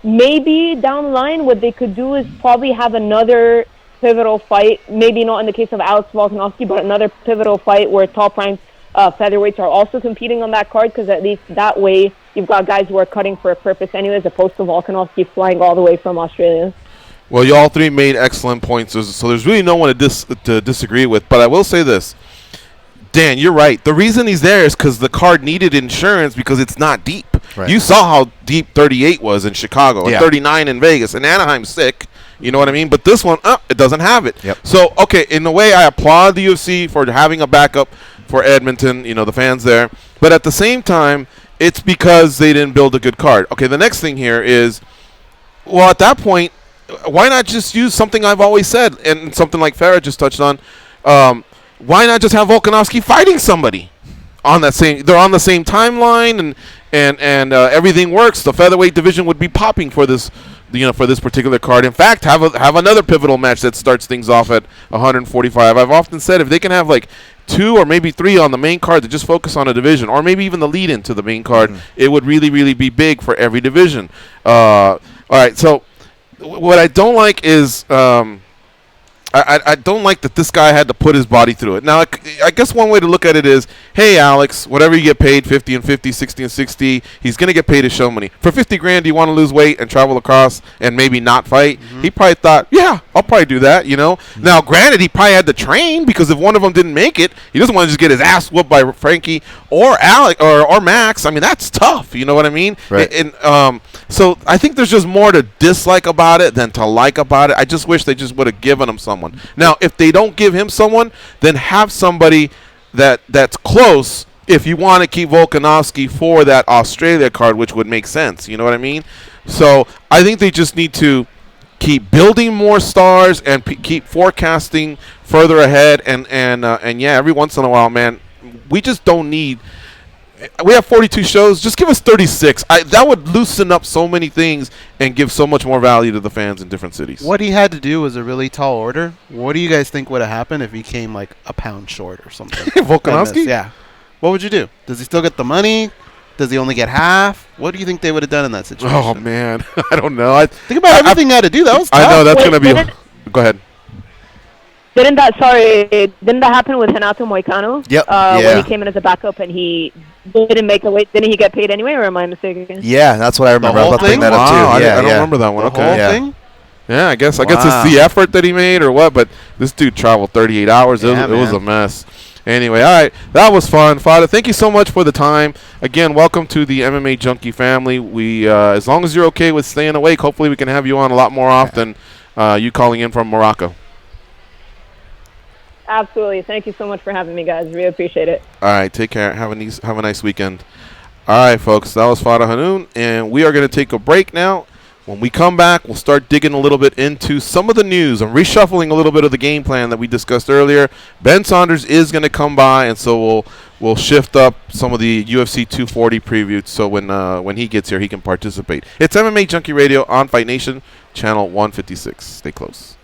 maybe down the line, what they could do is probably have another pivotal fight, maybe not in the case of Alex Volkanovski, but another pivotal fight where top-ranked featherweights are also competing on that card, because at least that way you've got guys who are cutting for a purpose anyway, as opposed to Volkanovski flying all the way from Australia. Well, you all three made excellent points, so there's really no one to disagree with, but I will say this. Dan, you're right. The reason he's there is because the card needed insurance, because it's not deep. Right. You saw how deep 38 was in Chicago, and 39 in Vegas, and Anaheim's sick. You know what I mean? But this one, it doesn't have it. Yep. So, okay, in a way, I applaud the UFC for having a backup for Edmonton, the fans there. But at the same time, it's because they didn't build a good card. Okay, the next thing here is, well, at that point, why not just use something I've always said, and something like Farah just touched on, why not just have Volkanovski fighting somebody on that same? They're on the same timeline, and everything works. The featherweight division would be popping for this, for this particular card. In fact, have another pivotal match that starts things off at 145. I've often said if they can have like 2 or maybe 3 on the main card to just focus on a division, or maybe even the lead into the main card, it would really, really be big for every division. All right, so what I don't like is. I don't like that this guy had to put his body through it. Now, I guess one way to look at it is, hey, Alex, whatever you get paid, 50 and 50, 60 and 60, he's going to get paid his show money. For 50 grand, do you want to lose weight and travel across and maybe not fight? He probably thought, yeah, I'll probably do that, Now, granted, he probably had to train, because if one of them didn't make it, he doesn't want to just get his ass whooped by Frankie or Alex or Max. I mean, that's tough, you know what I mean? Right. And so I think there's just more to dislike about it than to like about it. I just wish they just would have given him someone. Now, if they don't give him someone, then have somebody that's close if you want to keep Volkanovski for that Australia card, which would make sense. You know what I mean? So I think they just need to keep building more stars and keep forecasting further ahead. And yeah, every once in a while, man, we just don't need. We have 42 shows. Just give us 36. That would loosen up so many things and give so much more value to the fans in different cities. What he had to do was a really tall order. What do you guys think would have happened if he came like a pound short or something? Volkanovski? Yeah. What would you do? Does he still get the money? Does he only get half? What do you think they would have done in that situation? Oh, man. I don't know. Think about everything he had to do. That was tough. I know that's going to be. Go ahead. Didn't that happen with Renato Moicano? Yep. When he came in as a backup and he didn't make the weight. Didn't he get paid anyway, or am I mistaken? Yeah, that's what I remember. The whole I'll bring thing? that up Wow, too. Yeah, I don't remember that one. The Okay. whole Yeah. thing? Yeah, I guess it's Wow. the effort that he made or what, but this dude traveled 38 hours. Yeah, It was man. a mess. Anyway, all right, that was fun. Father, thank you so much for the time. Again, welcome to the MMA Junkie family. We, as long as you're okay with staying awake, hopefully we can have you on a lot more often. You calling in from Morocco. Absolutely. Thank you so much for having me, guys. Really appreciate it. All right, take care. Have a nice weekend. All right, folks, that was Farah Hannoun, and we are going to take a break now. When we come back, we'll start digging a little bit into some of the news. I'm reshuffling a little bit of the game plan that we discussed earlier. Ben Saunders is going to come by, and so we'll shift up some of the UFC 240 previews. So when he gets here, he can participate. It's MMA Junkie Radio on Fight Nation, channel 156. Stay close.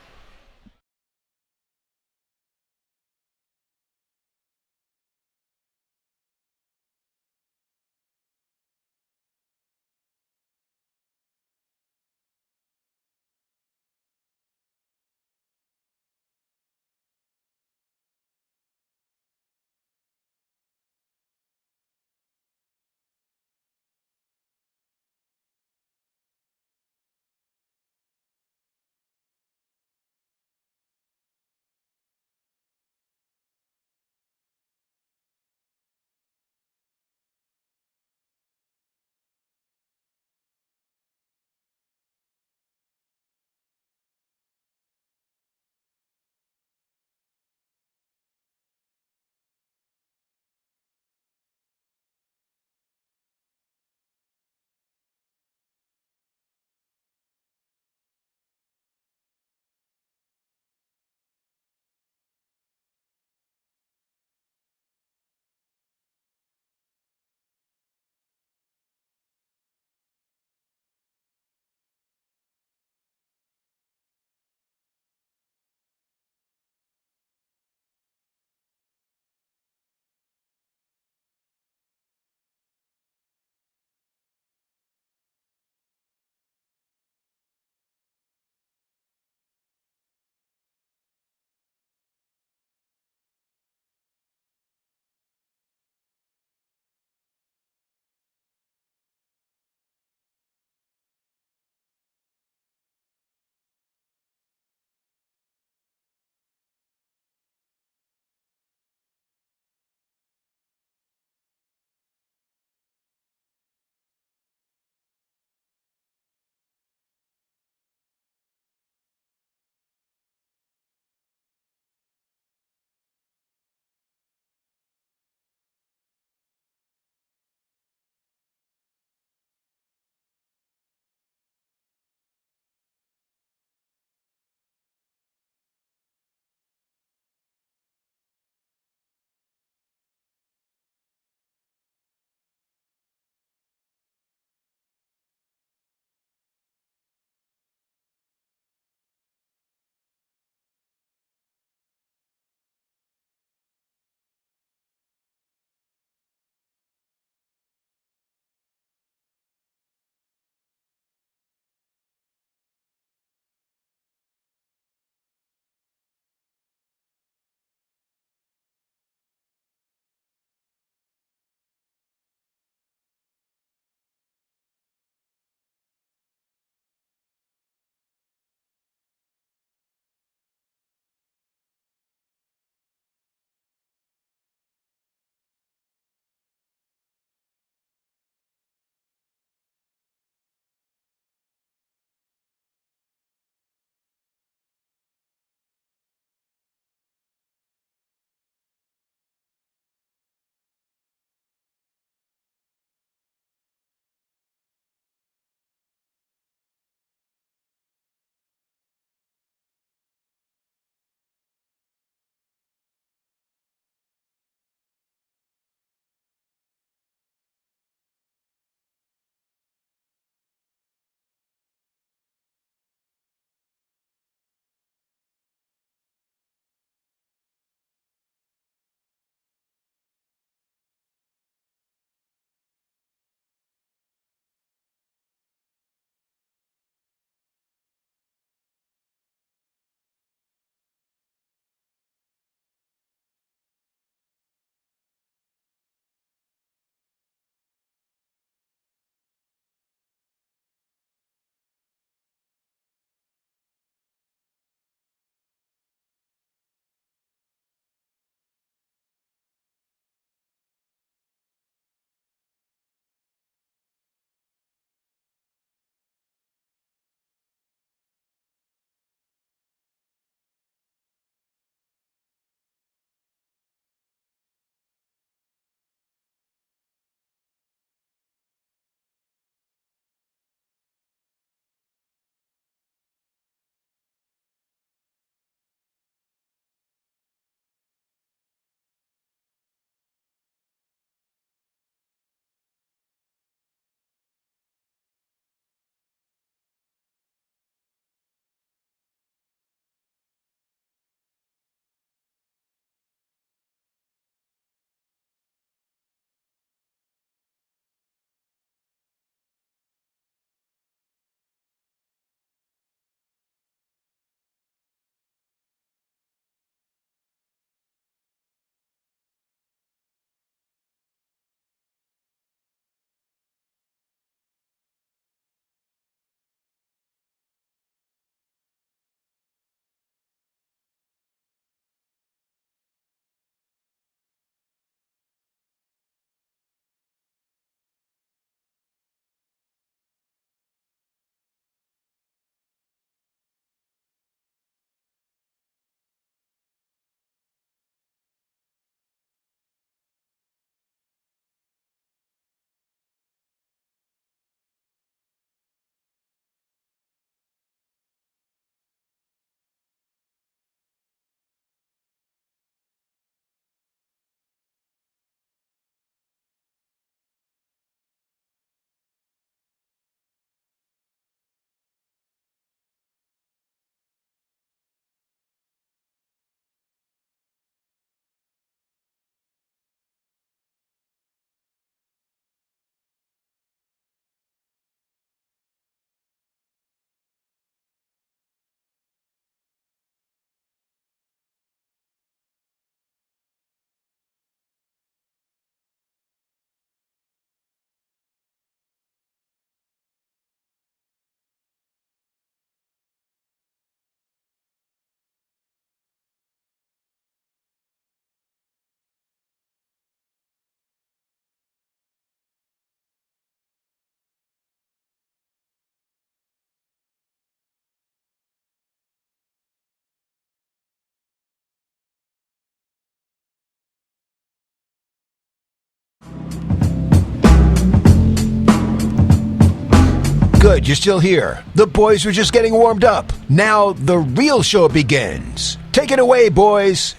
Good, you're still here. The boys were just getting warmed up. Now the real show begins. Take it away, boys.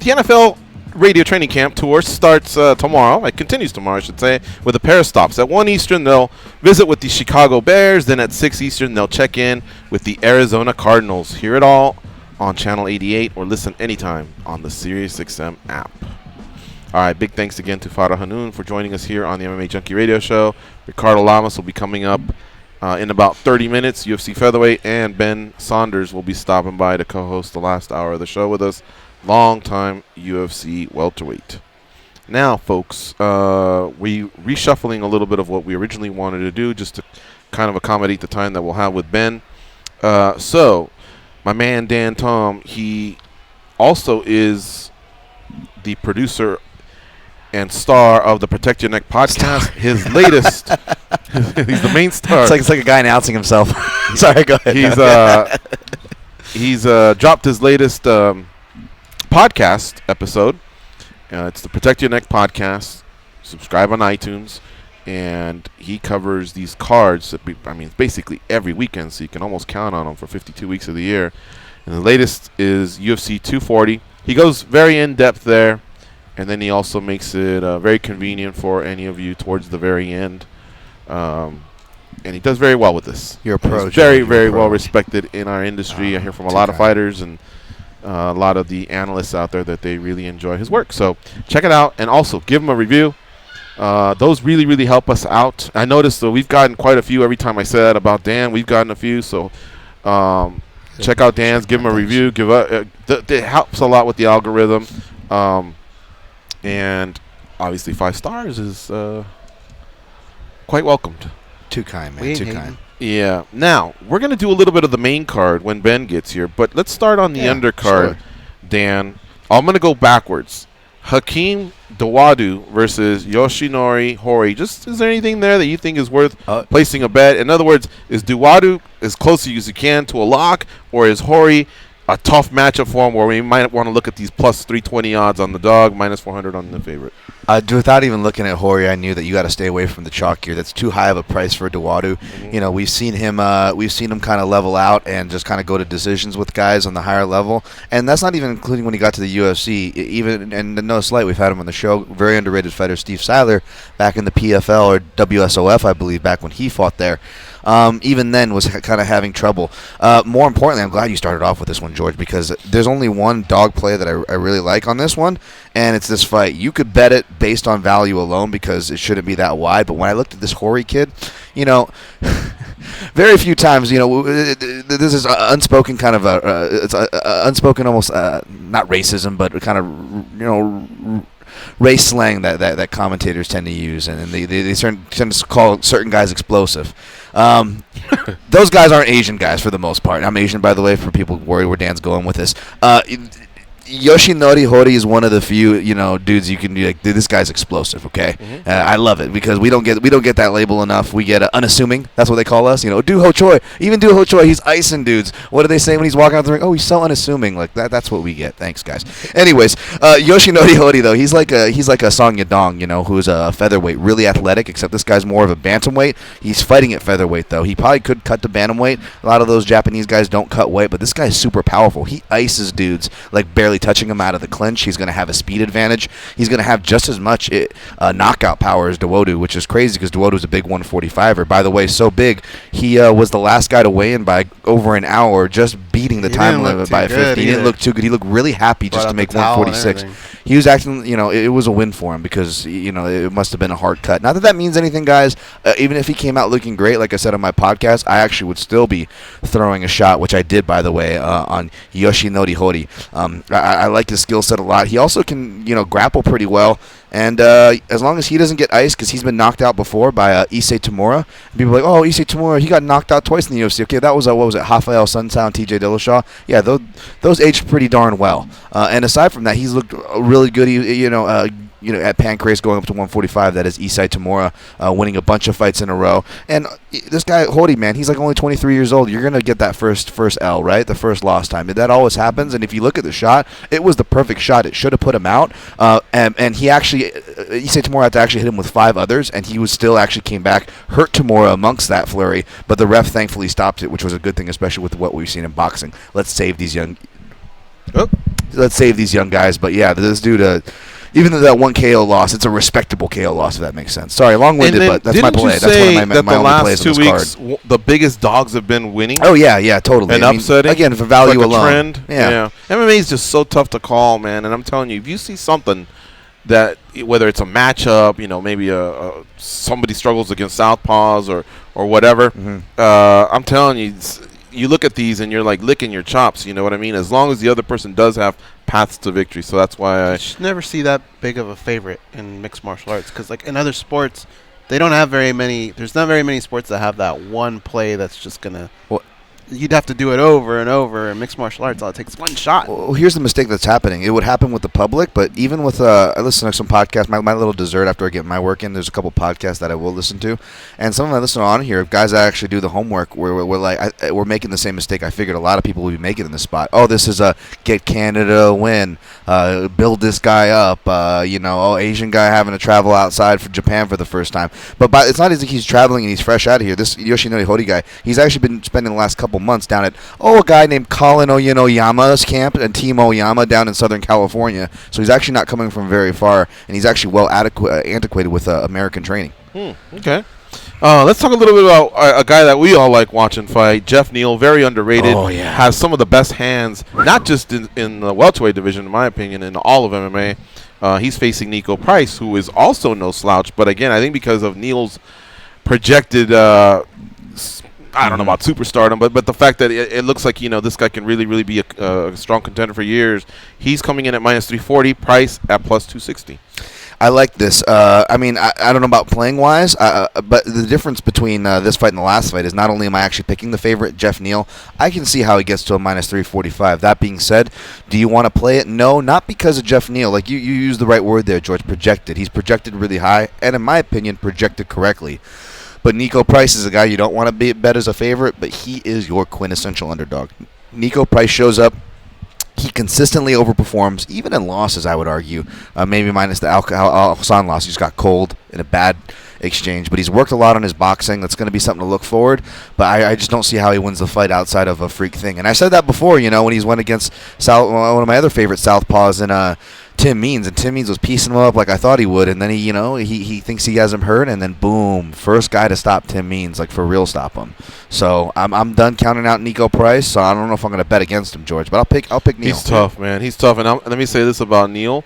The NFL radio training camp tour starts tomorrow. It continues tomorrow, I should say, with a pair of stops. At 1 Eastern, they'll visit with the Chicago Bears. Then at 6 Eastern, they'll check in with the Arizona Cardinals. Hear it all on Channel 88 or listen anytime on the SiriusXM app. All right, big thanks again to Farah Hannoun for joining us here on the MMA Junkie Radio Show. Ricardo Lamas will be coming up in about 30 minutes, UFC featherweight, and Ben Saunders will be stopping by to co-host the last hour of the show with us. Long-time UFC welterweight. Now, folks, we reshuffling a little bit of what we originally wanted to do just to kind of accommodate the time that we'll have with Ben. So, my man Dan Tom, he also is the producer and star of the Protect Your Neck podcast. His latest, he's the main star. It's like a guy announcing himself. Sorry, go ahead. He's dropped his latest podcast episode. It's the Protect Your Neck podcast. Subscribe on iTunes, and he covers these cards. Basically every weekend, so you can almost count on them for 52 weeks of the year. And the latest is UFC 240. He goes very in depth there. And then he also makes it very convenient for any of you towards the very end. And he does very well with this. You're a pro. He's very, very well respected in our industry. I hear from a lot of fighters and a lot of the analysts out there that they really enjoy his work. So check it out. And also give him a review. Those really, really help us out. I noticed that we've gotten quite a few every time I say that about Dan. We've gotten a few. So check out Dan's. Give him a review. It helps a lot with the algorithm. And obviously 5 stars is quite welcomed. Too kind, man. Too kind. Yeah. Now, we're going to do a little bit of the main card when Ben gets here. But let's start on the undercard, Dan. I'm going to go backwards. Hakeem Dawodu versus Yoshinori Horii. Is there anything there that you think is worth placing a bet? In other words, is Dawodu as close as you can to a lock, or is Horii a tough matchup for him where we might want to look at these plus 320 odds on the dog, minus 400 on the favorite? Without even looking at Horii, I knew that you got to stay away from the chalk here. That's too high of a price for Dawodu. Mm-hmm. You know, we've seen him kind of level out and just kind of go to decisions with guys on the higher level, and that's not even including when he got to the UFC. Even, and no slight, we've had him on the show. Very underrated fighter Steve Seiler back in the PFL or WSOF, I believe, back when he fought there. Even then was kind of having trouble. More importantly, I'm glad you started off with this one, George, because there's only one dog play that I really like on this one, and it's this fight. You could bet it based on value alone because it shouldn't be that wide, but when I looked at this Horii kid, you know, very few times, you know, this is unspoken kind of it's unspoken almost, not racism, but kind of, you know, race slang that commentators tend to use, and they tend to call certain guys explosive. Those guys aren't Asian guys for the most part. I'm Asian, by the way, for people worried where Dan's going with this. Yoshinori Horii is one of the few, you know, dudes you can be like, dude, this guy's explosive, okay? Mm-hmm. I love it because we don't get that label enough. We get unassuming. That's what they call us. You know, Do Ho Choi. Even Do Ho Choi, he's icing dudes. What do they say when he's walking out the ring? Oh, he's so unassuming. Like that's what we get. Thanks, guys. Anyways, Yoshinori Horii though, he's like a Song Yadong, you know, who's a featherweight, really athletic. Except this guy's more of a bantamweight. He's fighting at featherweight though. He probably could cut to bantamweight. A lot of those Japanese guys don't cut weight, but this guy's super powerful. He ices dudes like barely touching him out of the clinch. He's going to have a speed advantage. He's going to have just as much knockout power as Dawodu, which is crazy because Dawodu's a big 145er. By the way, so big, he was the last guy to weigh in by over an hour, just beating the time limit by 50. He didn't look too good. He looked really happy just to make 146. He was acting, you know, it was a win for him because, you know, it must have been a hard cut. Not that that means anything, guys. Even if he came out looking great, like I said on my podcast, I actually would still be throwing a shot, which I did, by the way, on Yoshinori Horii. I like his skill set a lot. He also can, you know, grapple pretty well. And as long as he doesn't get iced, because he's been knocked out before by Issei Tamura. People are like, oh, Issei Tamura, he got knocked out twice in the UFC. Okay, that was, what was it, Rafael Suntown, TJ Dillashaw? Yeah, those aged pretty darn well. And aside from that, he's looked really good. at Pancrase going up to 145. That is Isai Tamura winning a bunch of fights in a row. And this guy, Hody, man, he's like only 23 years old. You're going to get that first L, right? The first loss time. That always happens. And if you look at the shot, it was the perfect shot. It should have put him out. And he actually, Isai Tamura had to actually hit him with 5 others, and he was still actually came back, hurt Tamura amongst that flurry. But the ref thankfully stopped it, which was a good thing, especially with what we've seen in boxing. Let's save these young guys. But yeah, this dude, even though that one KO loss, it's a respectable KO loss, if that makes sense. Sorry, long-winded, but that's my play. That's one of my only plays on this card. The last 2 weeks, the biggest dogs have been winning? Oh, yeah, totally. And upsetting? Again, for value like alone. Trend. Yeah. MMA is just so tough to call, man. And I'm telling you, if you see something that, whether it's a matchup, maybe somebody struggles against southpaws or whatever, I'm telling you, you look at these and you're like licking your chops, you know what I mean? As long as the other person does have paths to victory. So that's why I should never see that big of a favorite in mixed martial arts, because like in other sports, they don't have very many. There's not very many sports that have that one play that's just gonna. You'd have to do it over and over. In mixed martial arts, all it takes one shot. Well, here's the mistake that's happening. It would happen with the public, but even with I listen to some podcasts. My little dessert after I get my work in. There's a couple podcasts that I will listen to, and some of them I listen on here. Guys that actually do the homework, we're like we're making the same mistake I figured a lot of people would be making in this spot. Oh, this is a get Canada a win, build this guy up. Asian guy having to travel outside for Japan for the first time. But it's not as if he's traveling and he's fresh out of here. This Yoshinori Hody guy, he's actually been spending the last couple months down at a guy named Colin Oyama's camp and Team Oyama down in Southern California. So he's actually not coming from very far, and he's actually well antiquated with American training. Okay. Let's talk a little bit about a guy that we all like watching fight, Jeff Neal. Very underrated. Oh, yeah. Has some of the best hands, not just in the welterweight division, in my opinion, in all of MMA. He's facing Nico Price, who is also no slouch. But again, I think because of Neal's projected I don't know about superstardom, but the fact that it looks like this guy can really, really be a strong contender for years. He's coming in at -340, Price at +260. I like this. I don't know about playing wise, but the difference between this fight and the last fight is not only am I actually picking the favorite, Jeff Neal, I can see how he gets to a -345. That being said, do you want to play it? No, not because of Jeff Neal. Like you used the right word there, George. Projected. He's projected really high, and in my opinion, projected correctly. But Nico Price is a guy you don't want to bet as a favorite, but he is your quintessential underdog. Nico Price shows up. He consistently overperforms, even in losses, I would argue. Maybe minus the Al Hassan loss. He just got cold in a bad exchange. But he's worked a lot on his boxing. That's going to be something to look forward. But I just don't see how he wins the fight outside of a freak thing. And I said that before, when he's went against one of my other favorite southpaws in Tim Means, and Tim Means was piecing him up like I thought he would, and then he thinks he has him hurt, and then boom, first guy to stop Tim Means, like for real stop him. So I'm done counting out Nico Price. So I don't know if I'm going to bet against him, George, but I'll pick Neal. He's tough, man. He's tough, and let me say this about Neal.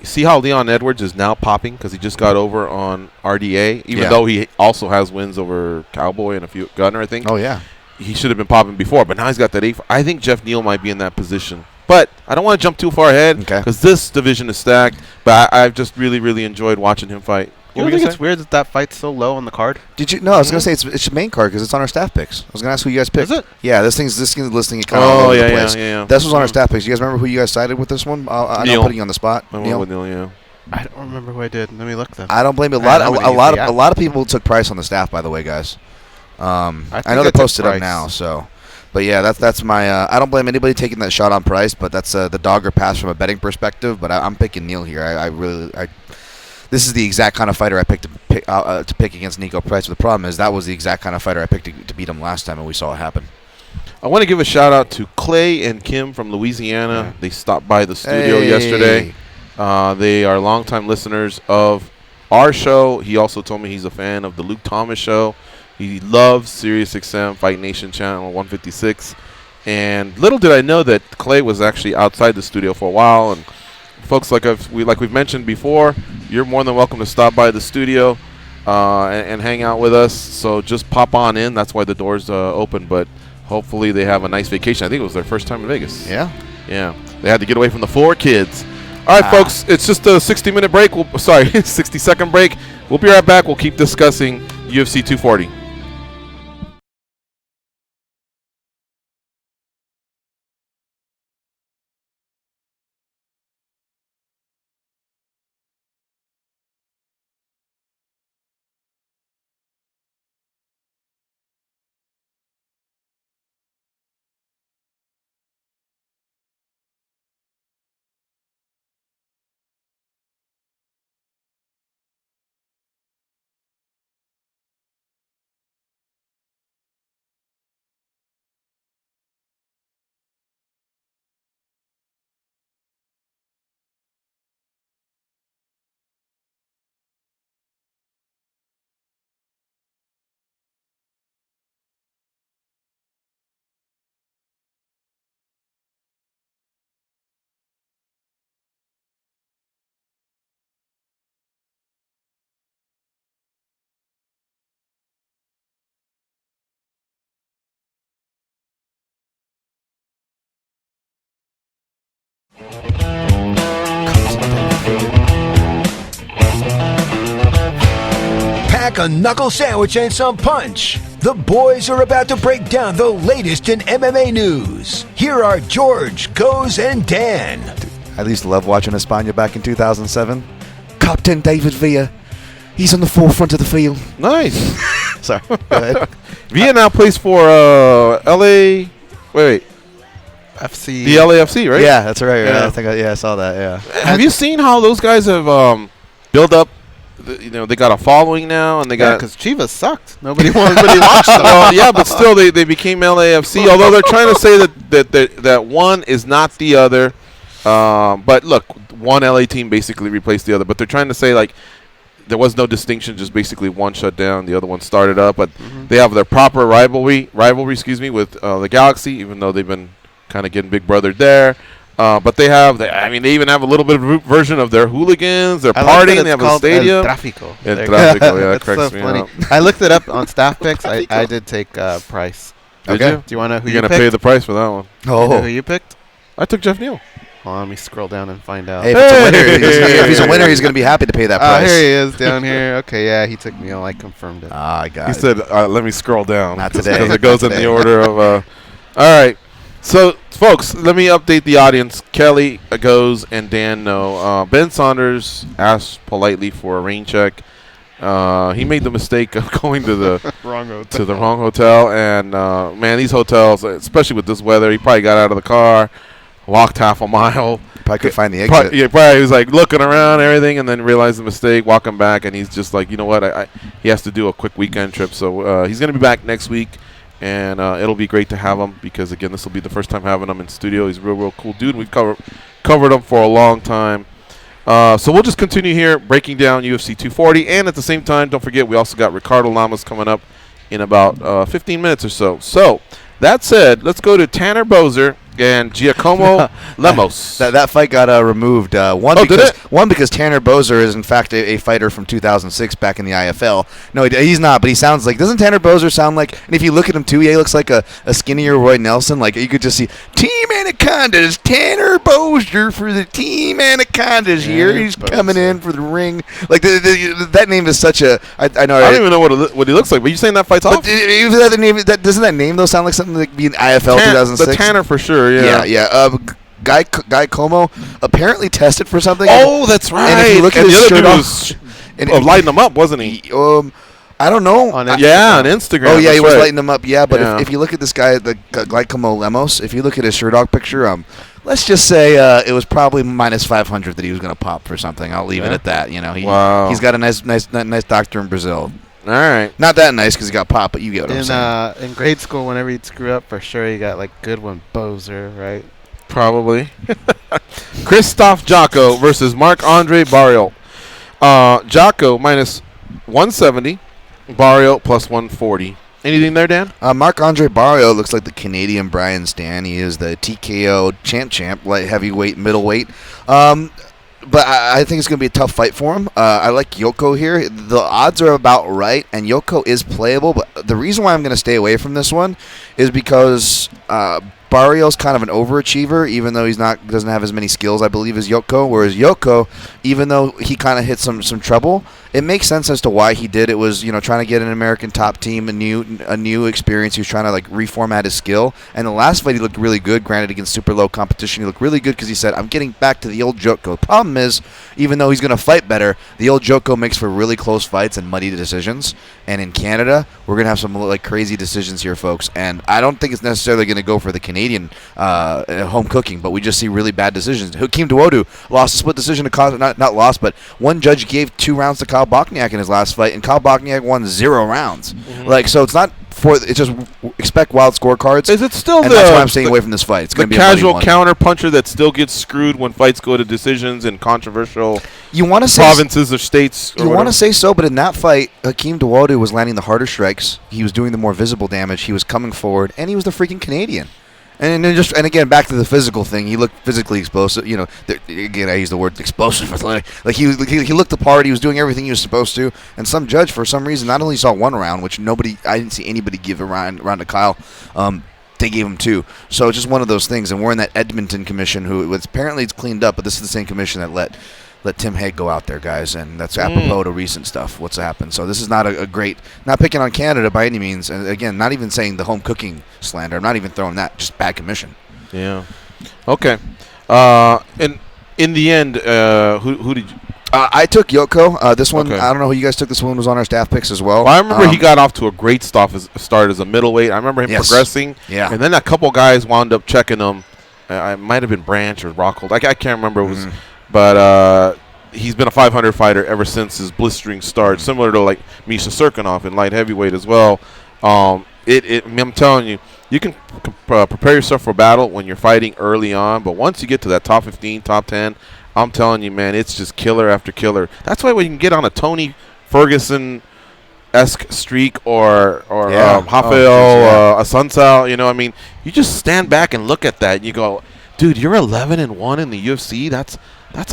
See how Leon Edwards is now popping because he just got over on RDA, even though he also has wins over Cowboy and a few Gunner, I think. Oh yeah, he should have been popping before, but now he's got that 8. I think Jeff Neal might be in that position. But I don't want to jump too far ahead because this division is stacked. But I've just really, really enjoyed watching him fight. You don't think it's weird that fight's so low on the card? Did you? No, I was going to say it's your main card because it's on our staff picks. I was going to ask who you guys picked. Is it? Yeah, this thing's listing it kind of all over the place. Yeah. This was on our staff picks. You guys remember who you guys sided with this one? I'm not putting you on the spot. I went with Neal, yeah. I don't remember who I did. Let me look then. I don't blame you. A lot of people took Price on the staff, by the way, guys. I know they posted up now, so. But yeah, that's my. I don't blame anybody taking that shot on Price, but that's the dogger pass from a betting perspective. But I'm picking Neal here. This is the exact kind of fighter I picked to pick against Nico Price. But the problem is that was the exact kind of fighter I picked to beat him last time, and we saw it happen. I want to give a shout out to Clay and Kim from Louisiana. Yeah. They stopped by the studio yesterday. They are longtime listeners of our show. He also told me he's a fan of the Luke Thomas show. He loves SiriusXM Fight Nation channel 156. And little did I know that Clay was actually outside the studio for a while. And folks, like we've mentioned before, you're more than welcome to stop by the studio and hang out with us. So just pop on in. That's why the door's open. But hopefully they have a nice vacation. I think it was their first time in Vegas. Yeah. Yeah. They had to get away from the 4 kids. All right, folks, it's just a 60-minute break. 60-second break. We'll be right back. We'll keep discussing UFC 240. Pack a knuckle sandwich and some punch. The boys are about to break down the latest in MMA news. Here are George, Goes, and Dan. I used to love watching España back in 2007. Captain David Villa. He's on the forefront of the field. Nice. Sorry. Go ahead. Villa now plays for LA. Wait. FC. The LAFC, right? Yeah, that's right. Yeah. I saw that. Yeah. Have you seen how those guys have built up? They got a following now, and they got because Chivas sucked. Nobody watched them. Well, yeah, but still, they became LAFC. Although they're trying to say that one is not the other. But look, one LA team basically replaced the other. But they're trying to say like there was no distinction, just basically one shut down, the other one started up. But they have their proper rivalry, with the Galaxy, even though they've been kind of getting big brothered there. But they even have a little bit of a version of their hooligans, their partying. They have a stadium. El Tráfico. El Tráfico, yeah, that That's cracks so me funny. up. I looked it up on staff picks. I did take Price. Did Okay. you? Do you want to know who You're you gonna picked? pay the price for that one. You know Oh. who you picked? I took Jeff Neal. Hold on, let me scroll down and find out. Hey, if he's a winner, he's going to be happy to pay that price. Here he is down here. Okay, yeah, he took me. I confirmed it. I got He it. said, "Let me scroll down." Not today. because it goes Not in today. the order of. All right, so folks, let me update the audience. Kelly Goes and Dan know. Ben Saunders asked politely for a rain check. He made the mistake of going to the wrong hotel, and man, these hotels, especially with this weather, he probably got out of the car, walked half a mile. Probably could find the exit. Probably was like looking around and everything, and then realized the mistake, walking back, and he's just like, you know what, he has to do a quick weekend trip. So he's going to be back next week, and it'll be great to have him because, again, this will be the first time having him in studio. He's a real cool dude. We've covered him for a long time. So we'll just continue here breaking down UFC 240, and at the same time, don't forget, we also got Ricardo Lamas coming up in about 15 minutes or so. So that said, let's go to Tanner Boser and Giacomo Lemos. That fight got removed. One, because Tanner Boser is in fact a fighter from 2006 back in the IFL. No, he's not, but he sounds like. Doesn't Tanner Boser sound like? And if you look at him too, he looks like a skinnier Roy Nelson. Like you could just see Team Anacondas, Tanner Boser for the Team Anacondas here. He's coming in for the ring. Like that name is such a. I know. I don't even know what he looks like. But you saying that fight's off? Doesn't that name though sound like something that could be in IFL 2006? The Tanner for sure. Yeah. Guy Como apparently tested for something. Oh, that's right. And if you look at the his other shirt dude off, was lighting him up, wasn't he? I don't know. On on Instagram. Oh yeah, he was right. lighting him up. Yeah, but if you look at this guy, the Como Lemos, if you look at his shirt off picture, let's just say it was probably minus 500 that he was going to pop for something. I'll leave it at that. You know, he's got a nice doctor in Brazil. All right. Not that nice because he got popped, but you get what I'm saying. In grade school, whenever you'd screw up, for sure you got like good one, Boser, right? Probably. Christoph Jocko versus Marc-Andre Barriault. Jocko minus 170, Barriault plus 140. Anything there, Dan? Marc-Andre Barriault looks like the Canadian Brian Stan. He is the TKO champ, light heavyweight, middleweight. But I think it's going to be a tough fight for him. I like Yoko here. The odds are about right, and Yoko is playable. But the reason why I'm going to stay away from this one is because Barriault's kind of an overachiever, even though doesn't have as many skills, I believe, as Yoko. Whereas Yoko, even though he kind of hit some trouble, it makes sense as to why he did. It was trying to get an American top team, a new experience. He was trying to reformat his skill. And the last fight he looked really good. Granted, against super low competition, he looked really good because he said, "I'm getting back to the old Joko." The problem is, even though he's going to fight better, the old Joko makes for really close fights and muddy decisions. And in Canada, we're going to have some crazy decisions here, folks. And I don't think it's necessarily going to go for the Canadian home cooking, but we just see really bad decisions. Hakeem Dawodu lost a split decision to not lost, but one judge gave 2 rounds to Kyle Bochniak in his last fight, and Kyle Bochniak won 0 rounds. So it's not it's just expect wild scorecards. Is it still and that's why I'm staying away from this fight. It's going to be a casual counter puncher that still gets screwed when fights go to decisions in controversial provinces or states? You want to say so, but in that fight, Hakeem Dawodu was landing the harder strikes. He was doing the more visible damage. He was coming forward, and he was the freaking Canadian. And again, back to the physical thing. He looked physically explosive. Again, I use the word explosive. He looked the part. He was doing everything he was supposed to. And some judge, for some reason, not only saw 1 round, which I didn't see anybody give a round to Kyle. They gave him 2. So it's just one of those things. And we're in that Edmonton commission, who apparently it's cleaned up, but this is the same commission that let let Tim Hague go out there, guys, and that's apropos to recent stuff. What's happened? So this is not a great, not picking on Canada by any means, and again, not even saying the home cooking slander. I'm not even throwing that. Just bad commission. Yeah. Okay. And in the end, who did you? I took Yoko. This one, Okay. I don't know who you guys took. This one was on our staff picks as well. Well, I remember he got off to a great start as a middleweight. I remember him progressing. Yeah. And then a couple guys wound up checking him. I might have been Branch or Rockhold. I can't remember. It was, but he's been a 500 fighter ever since his blistering start, similar to like Misha Serkinov in light heavyweight as well. I'm telling you, you can prepare yourself for battle when you're fighting early on, but once you get to that top 15, top 10, I'm telling you, man, it's just killer after killer. That's why when you can get on a Tony Ferguson-esque streak or Rafael Assunção, you know, I mean, you just stand back and look at that and you go, dude, you're 11-1 in the UFC. That's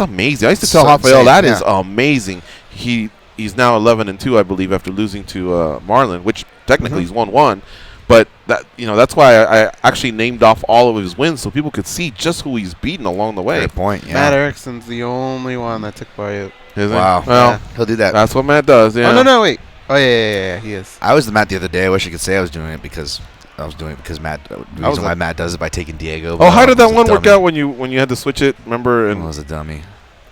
amazing. I used to tell Rafael that is amazing. He's now 11-2, I believe, after losing to Marlon, which technically he's 1-1. But that's why I actually named off all of his wins so people could see just who he's beaten along the way. Great point. Yeah. Matt Erickson's the only one that took by it. Is he? Wow. Well, he'll do that. That's what Matt does. Yeah. Oh no, wait. Oh yeah, he is. I was the Matt the other day. I wish I could say I was doing it because Matt. The reason why Matt does it by taking Diego. Oh, how did that one work out when you had to switch it? Remember? And I was a dummy.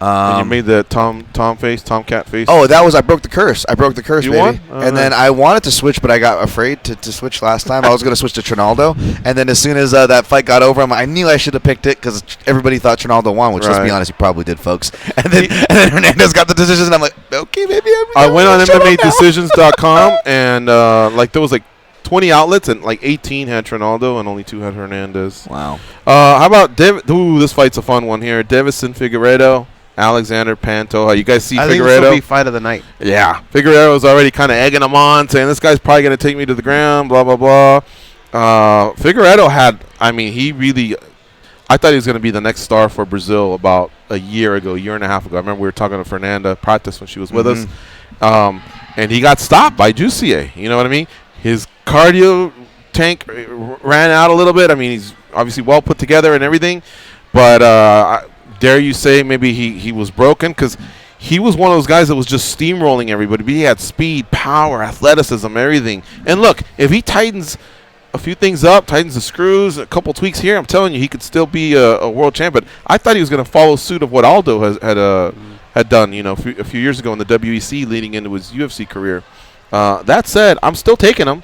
and you made the Tomcat face. Oh, I broke the curse. I broke the curse, You baby. won? Oh, and then I wanted to switch, but I got afraid to switch last time. I was going to switch to Trinaldo, and then as soon as that fight got over, I knew I should have picked it because everybody thought Trinaldo won, which let's be honest, he probably did, folks. And then Hernandez got the decisions, and I'm like, okay, maybe I went on MMADecisions.com, and there was 20 outlets, and 18 had Trinaldo, and only 2 had Hernandez. Wow. How about this fight's a fun one here. Davison Figueiredo, Alexander Pantoja. You guys see I Figueiredo? think this will be fight of the night. Yeah. Figueiredo's already kind of egging him on, saying this guy's probably going to take me to the ground, blah, blah, blah. Figueiredo I thought he was going to be the next star for Brazil about a year and a half ago. I remember we were talking to Fernanda Prates when she was with us. And he got stopped by Jussier. You know what I mean? His cardio tank ran out a little bit. I mean, he's obviously well put together and everything. But dare you say maybe he was broken? Because he was one of those guys that was just steamrolling everybody. But he had speed, power, athleticism, everything. And look, if he tightens a few things up, tightens the screws, a couple tweaks here, I'm telling you, he could still be a world champ. But I thought he was going to follow suit of what Aldo had done, a few years ago in the WEC leading into his UFC career. That said, I'm still taking him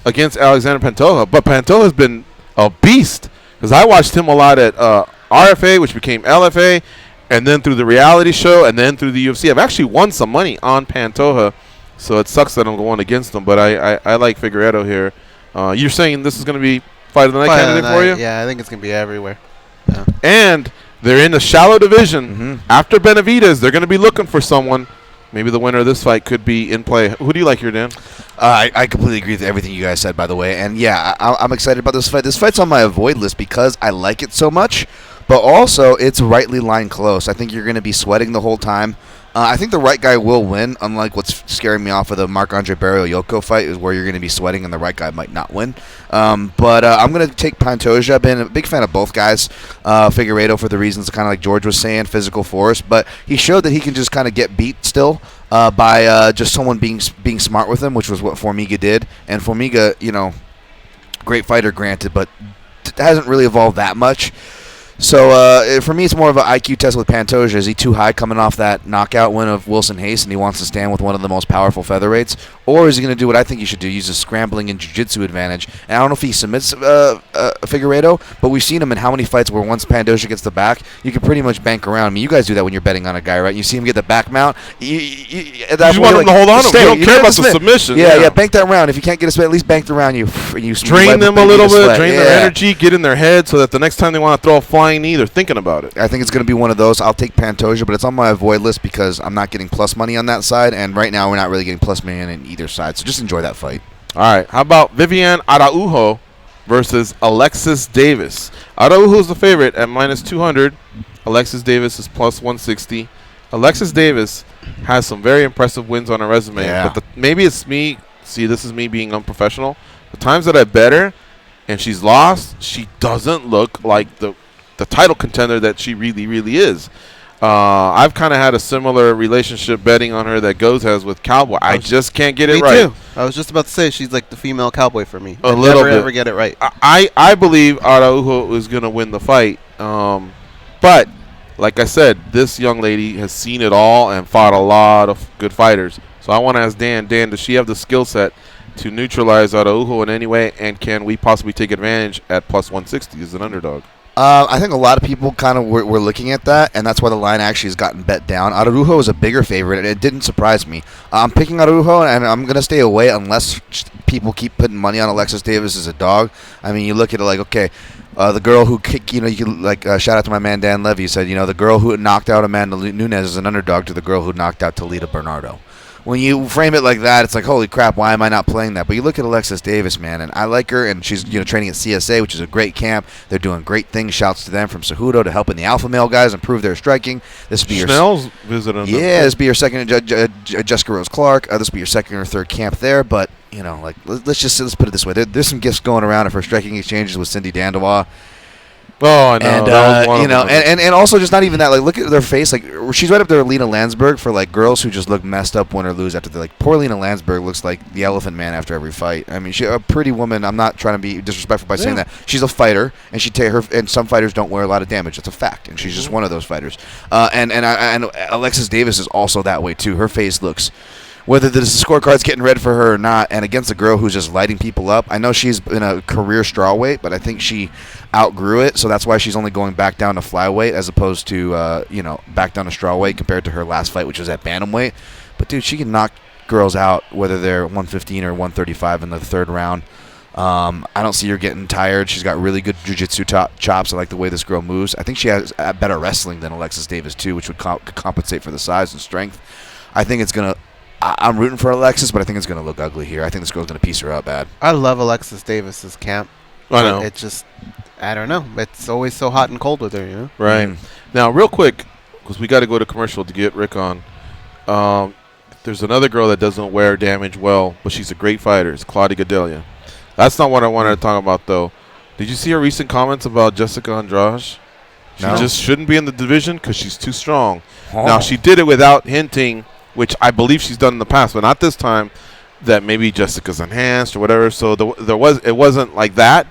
against Alexander Pantoja. But Pantoja's been a beast because I watched him a lot at RFA, which became LFA, and then through the reality show, and then through the UFC. I've actually won some money on Pantoja, so it sucks that I'm going against him. But I like Figueiredo here. You're saying this is going to be fight of the night candidate for you? Yeah, I think it's going to be everywhere. Yeah. And they're in the shallow division. After Benavidez, they're going to be looking for someone. Maybe the winner of this fight could be in play. Who do you like here, Dan? I completely agree with everything you guys said, by the way. And, yeah, I'm excited about this fight. This fight's on my avoid list because I like it so much. But also, it's rightly lined close. I think you're going to be sweating the whole time. I think the right guy will win, unlike what's scaring me off of the Marc-Andre Barrio-Yoko fight, is where you're going to be sweating and the right guy might not win. But I'm going to take Pantoja. I've been a big fan of both guys. Figueiredo for the reasons kind of like George was saying, physical force. But he showed that he can just kind of get beat still by just someone being smart with him, which was what Formiga did. And Formiga, great fighter, granted, but hasn't really evolved that much. So for me, it's more of an IQ test with Pantoja. Is he too high coming off that knockout win of Wilson Hayes, and he wants to stand with one of the most powerful featherweights? Or is he going to do what I think he should do, use his scrambling and jiu-jitsu advantage? And I don't know if he submits Figueiredo, but we've seen him in how many fights where once Pantoja gets the back, you can pretty much bank around. I mean, you guys do that when you're betting on a guy, right? You see him get the back mount. You just want him to hold on to him. You don't care about the submission. Yeah, bank that round. If you can't get a split, at least bank the round. You drain them a little bit, drain their energy, get in their head so that the next time they want to throw a flying knee, they're thinking about it. I think it's going to be one of those. I'll take Pantoja, but it's on my avoid list because I'm not getting plus money on that side, and right now we're not really getting plus money on either side, so just enjoy that fight. All right. How about Viviane Araujo versus Alexis Davis? Araujo's the favorite at minus 200. Alexis Davis is plus 160. Alexis Davis has some very impressive wins on her resume, but maybe it's me. See, this is me being unprofessional. The times that I bet her and she's lost, she doesn't look like the title contender that she really, really is. I've kind of had a similar relationship betting on her that Goes has with Cowboy. I just can't get it right. Me too. I was just about to say she's like the female Cowboy for me. A little never bit. ever get it right. I believe Araujo is going to win the fight. But like I said, this young lady has seen it all and fought a lot of good fighters. So I want to ask Dan, does she have the skill set to neutralize Araujo in any way, and can we possibly take advantage at plus 160 as an underdog? I think a lot of people kind of were looking at that, and that's why the line actually has gotten bet down. Araujo is a bigger favorite, and it didn't surprise me. I'm picking Araujo, and I'm going to stay away unless people keep putting money on Alexis Davis as a dog. I mean, you look at it like, okay, the girl who kicked, you can shout out to my man Dan Levy. He said, the girl who knocked out Amanda Nunes is an underdog to the girl who knocked out Talita Bernardo. When you frame it like that, it's like, holy crap, why am I not playing that? But you look at Alexis Davis, man, and I like her, and she's training at CSA, which is a great camp. They're doing great things. Shouts to them from Cejudo to helping the alpha male guys improve their striking. This would be Schnell's visiting. Yeah, this would be your second, Jessica Rose Clark. This would be your second or third camp there. But let's put it this way: there's some gifts going around of her striking exchanges with Cindy Dandois. Oh, I know. And also just not even that. Like, look at their face. Like, she's right up there with Lena Landsberg for like girls who just look messed up, win or lose after they poor Lena Landsberg looks like the Elephant Man after every fight. I mean, she's a pretty woman. I'm not trying to be disrespectful by saying that. She's a fighter, and and some fighters don't wear a lot of damage. That's a fact, and she's just one of those fighters. And Alexis Davis is also that way too. Her face looks. Whether the scorecard's getting read for her or not, and against a girl who's just lighting people up. I know she's in a career strawweight, but I think she outgrew it, so that's why she's only going back down to flyweight as opposed to, back down to strawweight compared to her last fight, which was at bantamweight. But, dude, she can knock girls out, whether they're 115 or 135 in the third round. I don't see her getting tired. She's got really good jiu-jitsu chops. I like the way this girl moves. I think she has better wrestling than Alexis Davis, too, which would compensate for the size and strength. I think it's going to... I'm rooting for Alexis, but I think it's going to look ugly here. I think this girl's going to piece her up bad. I love Alexis Davis's camp. I know. It just, I don't know. It's always so hot and cold with her, Right. Now, real quick, because we got to go to commercial to get Rick on. There's another girl that doesn't wear damage well, but she's a great fighter. It's Claudia Gadelha. That's not what I wanted to talk about, though. Did you see her recent comments about Jessica Andrade? She just shouldn't be in the division because she's too strong. Oh. Now, she did it without hinting, which I believe she's done in the past, but not this time, that maybe Jessica's enhanced or whatever. So it wasn't like that.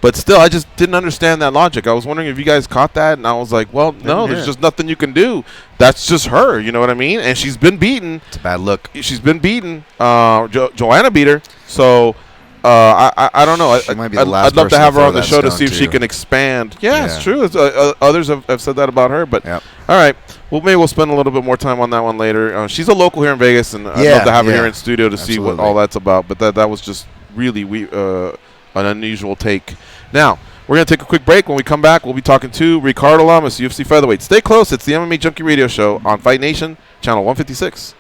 But still, I just didn't understand that logic. I was wondering if you guys caught that, and I was like, well, no, there's just nothing you can do. That's just her, you know what I mean? And she's been beaten. It's a bad look. She's been beaten. Joanna beat her. So I don't know. I'd love to have her on the show to see if she can expand. Yeah, it's true. Others have said that about her. But all right. Well, maybe we'll spend a little bit more time on that one later. She's a local here in Vegas, and I'd love to have her here in studio to see what all that's about. But that was just really an unusual take. Now, we're going to take a quick break. When we come back, we'll be talking to Ricardo Lamas, UFC featherweight. Stay close. It's the MMA Junkie Radio Show on Fight Nation, Channel 156.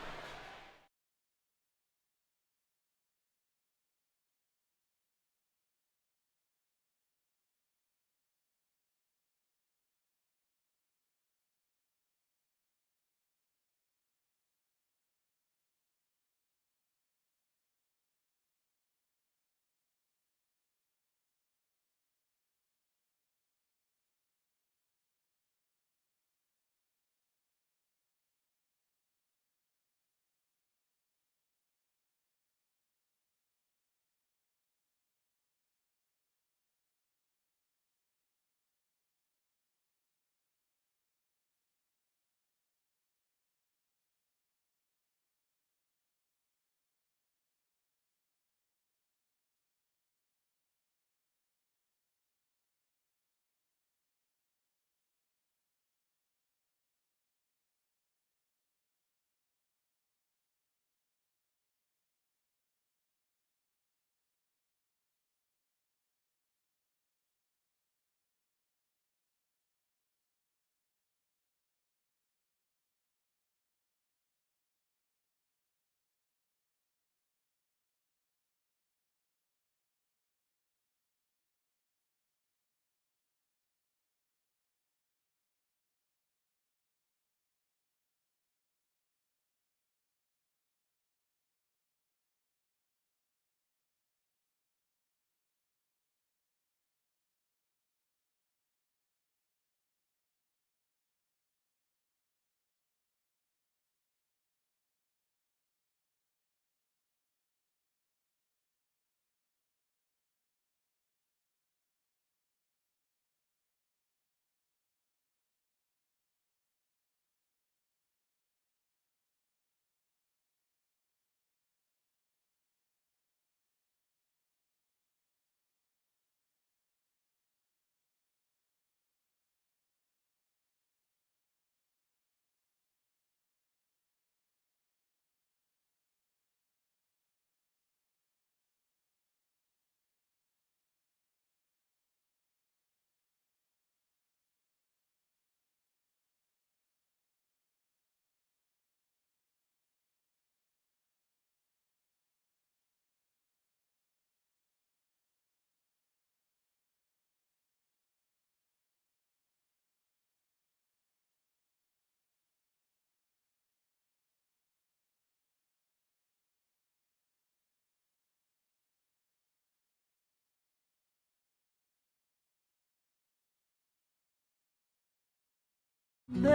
Put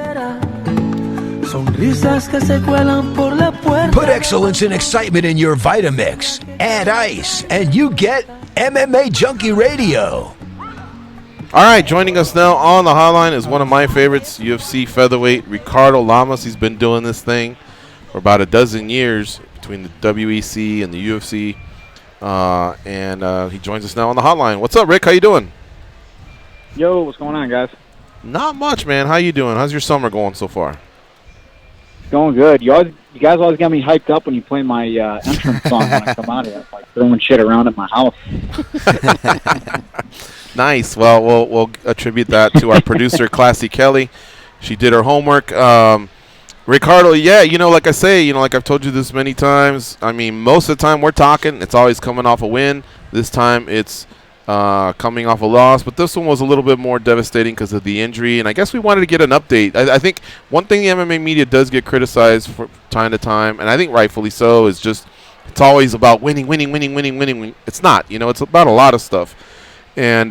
excellence and excitement in your Vitamix. Add ice, and you get MMA Junkie Radio. All right, joining us now on the hotline is one of my favorites, UFC featherweight Ricardo Lamas. He's been doing this thing for about a dozen years between the WEC and the UFC, and he joins us now on the hotline. What's up, Rick? How you doing? Yo, what's going on, guys? Not much, man. How you doing? How's your summer going so far? It's going good. You guys always got me hyped up when you play my entrance song when I come out here. It's like throwing shit around at my house. Nice. Well, we'll attribute that to our producer, Classy Kelly. She did her homework. Ricardo, yeah, like I say, like I've told you this many times, I mean, most of the time we're talking, it's always coming off a win. This time it's coming off a loss, but this one was a little bit more devastating because of the injury, and I guess we wanted to get an update. I think one thing the MMA media does get criticized from time to time, and I think rightfully so, is just it's always about winning. It's not. It's about a lot of stuff. And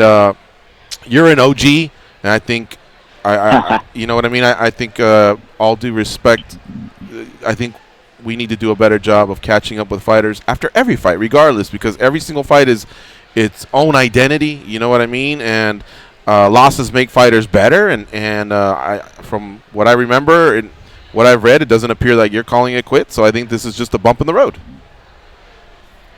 you're an OG, and I think, you know what I mean? I think, all due respect, I think we need to do a better job of catching up with fighters after every fight, regardless, because every single fight is its own identity, you know what I mean? And losses make fighters better, and from what I remember and what I've read, it doesn't appear like you're calling it quits, so I think this is just a bump in the road.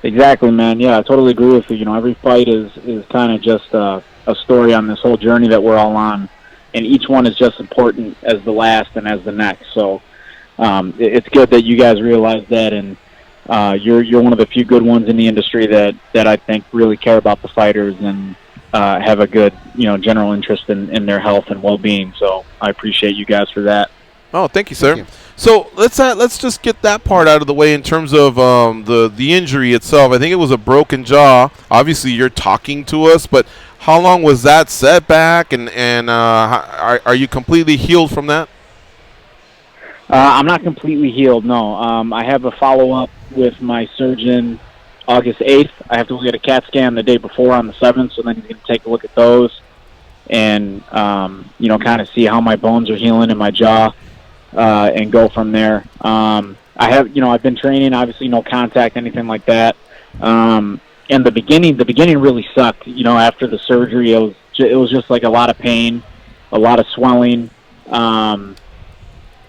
Exactly, man. Yeah, I totally agree with you. Every fight is kind of just a story on this whole journey that we're all on, and each one is just important as the last and as the next. So it's good that you guys realize that, and you're one of the few good ones in the industry that I think really care about the fighters and have a good general interest in their health and well-being. So I appreciate you guys for that. Oh, thank you, sir. Thank you. So let's just get that part out of the way in terms of the injury itself. I think it was a broken jaw. Obviously, you're talking to us, but how long was that setback, and are you completely healed from that? I'm not completely healed, no. I have a follow-up with my surgeon August 8th. I have to get a CAT scan the day before on the 7th, so then he's going to take a look at those and, kind of see how my bones are healing in my jaw. And go from there. I've been training, obviously no contact, anything like that. And the beginning really sucked. After the surgery, it was just like a lot of pain, a lot of swelling. And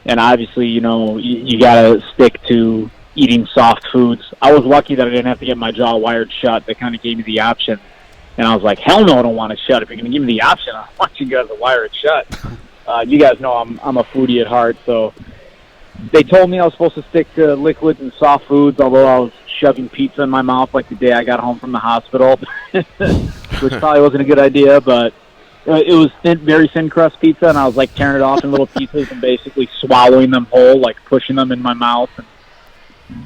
obviously, you gotta stick to eating soft foods. I was lucky that I didn't have to get my jaw wired shut. They kind of gave me the option. And I was like, hell no, I don't want it shut. If you're going to give me the option, I want you guys to wire it shut. You guys know I'm a foodie at heart, so they told me I was supposed to stick to liquids and soft foods, although I was shoving pizza in my mouth like the day I got home from the hospital, which probably wasn't a good idea, but it was very thin crust pizza, and I was like tearing it off in little pieces and basically swallowing them whole, like pushing them in my mouth. And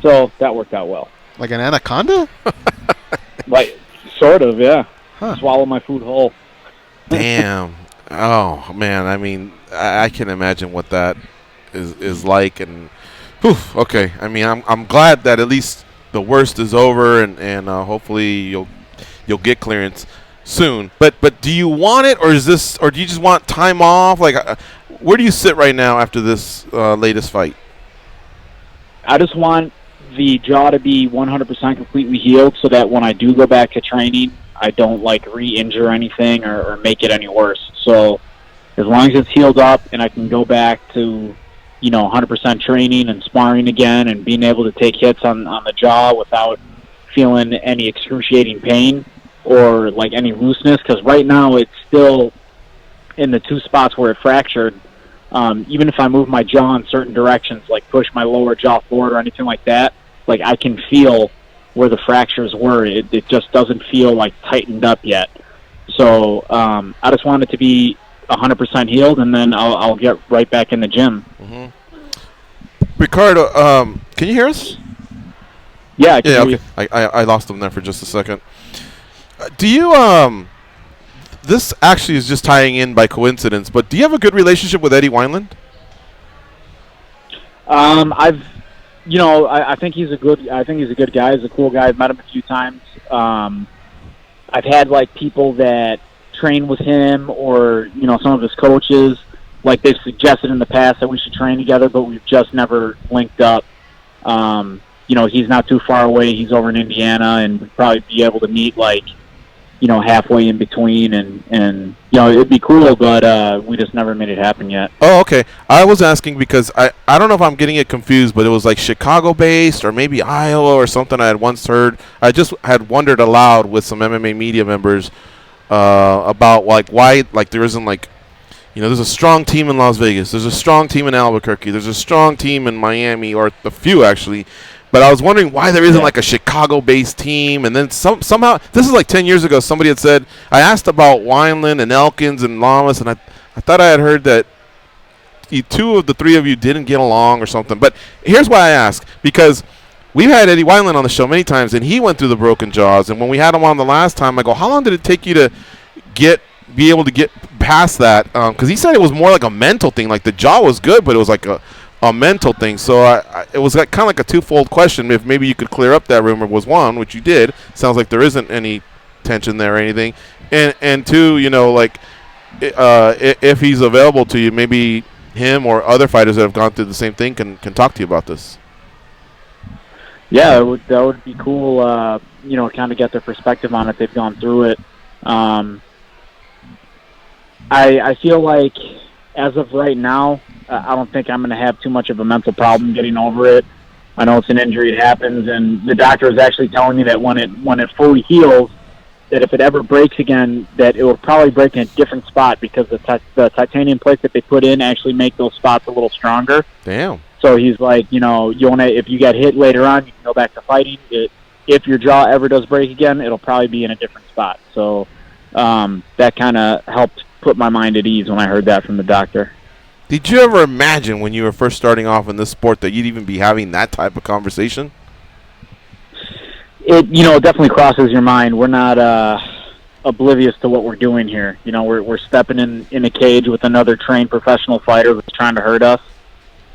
so that worked out well. Like an anaconda? Like, sort of, yeah. Huh. Swallow my food whole. Damn. Oh man, I mean, I can imagine what that is like, and whew, okay. I mean, I'm glad that at least the worst is over, and hopefully you'll get clearance soon. But do you want it, or do you just want time off? Like, where do you sit right now after this latest fight? I just want the jaw to be 100% completely healed, so that when I do go back to training, I don't re-injure anything or make it any worse. So as long as it's healed up and I can go back to 100% training and sparring again and being able to take hits on the jaw without feeling any excruciating pain or any looseness, because right now it's still in the two spots where it fractured. Even if I move my jaw in certain directions, like push my lower jaw forward or anything like that, I can feel where the fractures were. It just doesn't feel tightened up yet. So I just want it to be 100% healed, and then I'll get right back in the gym. Mm-hmm. Ricardo, can you hear us? Yeah, I can hear okay. you. I lost him there for just a second. Do you this actually is just tying in by coincidence, but do you have a good relationship with Eddie Wineland? I think he's a good guy. He's a cool guy. I've met him a few times. I've had people that train with him, or some of his coaches like they've suggested in the past that we should train together, but we've just never linked up. He's not too far away. He's over in Indiana, and we'd probably be able to meet halfway in between, and it'd be cool, but we just never made it happen yet. Oh, okay. I was asking because I don't know if I'm getting it confused, but it was like Chicago-based or maybe Iowa or something I had once heard. I just had wondered aloud with some MMA media members about why there isn't there's a strong team in Las Vegas, there's a strong team in Albuquerque, there's a strong team in Miami, or a few actually. But I was wondering why there isn't a Chicago-based team. And then somehow, this is 10 years ago, somebody had said, I asked about Wineland and Elkins and Lamas, and I thought I had heard that two of the three of you didn't get along or something. But here's why I ask, because we've had Eddie Wineland on the show many times, and he went through the broken jaws. And when we had him on the last time, I go, how long did it take you to be able to get past that? Because he said it was more like a mental thing. Like the jaw was good, but it was like a mental thing. So it was kind of like a twofold question. If maybe you could clear up that rumor, was one, which you did. Sounds like there isn't any tension there or anything. And two, if he's available to you, maybe him or other fighters that have gone through the same thing can talk to you about this. Yeah, that would be cool. Kind of get their perspective on it. They've gone through it. I feel like as of right now, I don't think I'm going to have too much of a mental problem getting over it. I know it's an injury; it happens, and the doctor is actually telling me that when it fully heals, that if it ever breaks again, that it will probably break in a different spot because the titanium plates that they put in actually make those spots a little stronger. Damn. So he's like, if you get hit later on, you can go back to fighting. If your jaw ever does break again, it'll probably be in a different spot. So that kind of helped put my mind at ease when I heard that from the doctor. Did you ever imagine when you were first starting off in this sport that you'd even be having that type of conversation? It definitely crosses your mind. We're not oblivious to what we're doing here. We're stepping in a cage with another trained professional fighter that's trying to hurt us.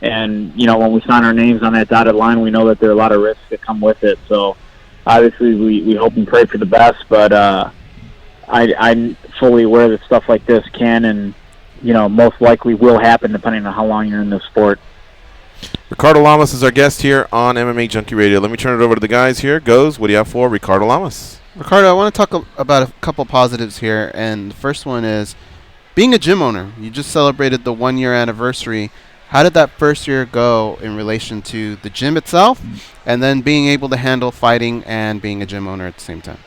And when we sign our names on that dotted line, we know that there are a lot of risks that come with it. So obviously we hope and pray for the best, but I'm fully aware that stuff like this can and most likely will happen depending on how long you're in this sport. Ricardo Lamas is our guest here on MMA Junkie Radio. Let me turn it over to the guys here. What do you have for Ricardo Lamas? Ricardo, I want to talk about a couple positives here, and the first one is being a gym owner. You just celebrated the 1-year anniversary. How did that first year go in relation to the gym itself, and then being able to handle fighting and being a gym owner at the same time?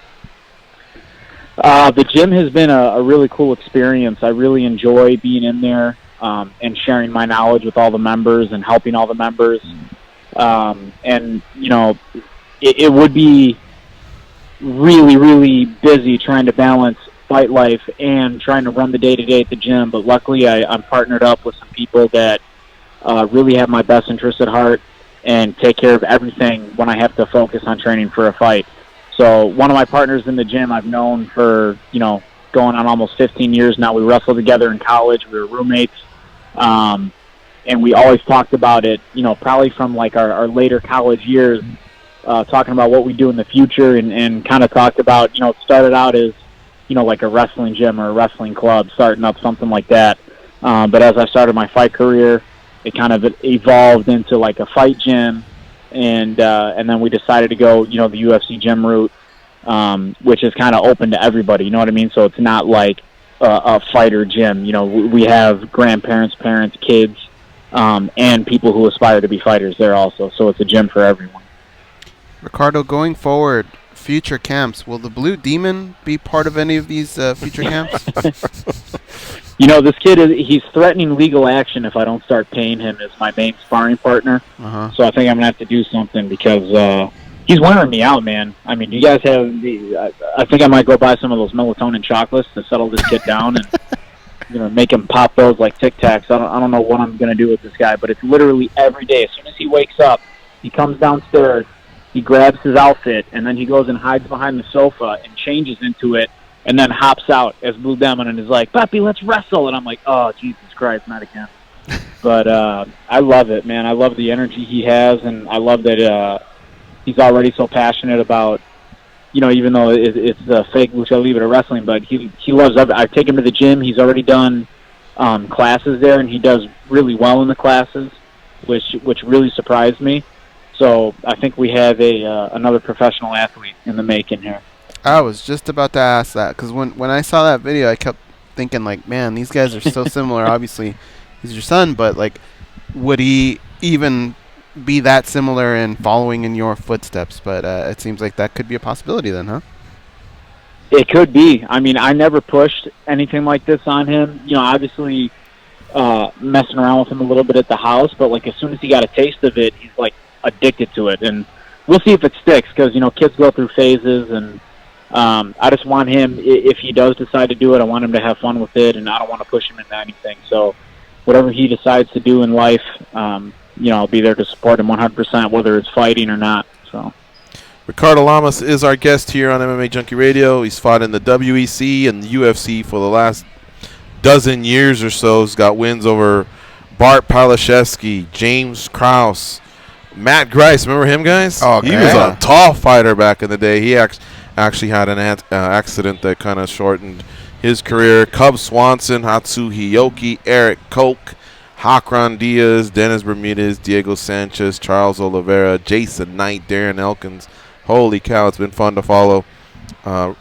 The gym has been a really cool experience. I really enjoy being in there and sharing my knowledge with all the members and helping all the members. It would be really, really busy trying to balance fight life and trying to run the day-to-day at the gym. But luckily, I'm partnered up with some people that really have my best interest at heart and take care of everything when I have to focus on training for a fight. So one of my partners in the gym I've known for, going on almost 15 years now. We wrestled together in college. We were roommates. And we always talked about it, probably from our later college years, talking about what we do in the future and kind of talked about, it started out as, like a wrestling gym or a wrestling club, starting up something like that. But as I started my fight career, it kind of evolved into like a fight gym. And then we decided to go, the UFC gym route, which is kind of open to everybody. You know what I mean? So it's not like a fighter gym. We have grandparents, parents, kids, and people who aspire to be fighters there also. So it's a gym for everyone. Ricardo, going forward, future camps, will the Blue Demon be part of any of these future camps? This kid, he's threatening legal action if I don't start paying him as my main sparring partner. Uh-huh. So I think I'm going to have to do something because he's wearing me out, man. I mean, you guys have I think I might go buy some of those melatonin chocolates to settle this kid down and make him pop those like Tic Tacs. I don't know what I'm going to do with this guy, but it's literally every day. As soon as he wakes up, he comes downstairs, he grabs his outfit, and then he goes and hides behind the sofa and changes into it, and then hops out as Blue Demon and is like, "Papi, let's wrestle." And I'm like, "Oh, Jesus Christ, not again." But I love it, man. I love the energy he has, and I love that he's already so passionate about, even though it's fake lucha libre wrestling, but he loves it. I take him to the gym. He's already done classes there, and he does really well in the classes, which really surprised me. So I think we have another professional athlete in the making here. I was just about to ask that, because when I saw that video, I kept thinking, like, man, these guys are so similar. Obviously, he's your son, but, like, would he even be that similar in following in your footsteps? But it seems like that could be a possibility then, huh? It could be. I mean, I never pushed anything like this on him. You know, obviously messing around with him a little bit at the house, but, like, as soon as he got a taste of it, he's, like, addicted to it. And we'll see if it sticks, because, you know, kids go through phases, and I just want him, if he does decide to do it, I want him to have fun with it, and I don't want to push him into anything. So whatever he decides to do in life, you know, I'll be there to support him 100%, whether it's fighting or not. So Ricardo Lamas is our guest here on MMA Junkie Radio. He's fought in the WEC and the UFC for the last dozen years or so. He's got wins over Bart Palashevsky, James Krause, Matt Grice. Remember him, guys? Oh, he was a tall fighter back in the day. He actually had an accident that kind of shortened his career. Cub Swanson, Hatsu Hiyoki, Eric Koch, Hakron Diaz, Dennis Bermudez, Diego Sanchez, Charles Oliveira, Jason Knight, Darren Elkins. Holy cow, it's been fun to follow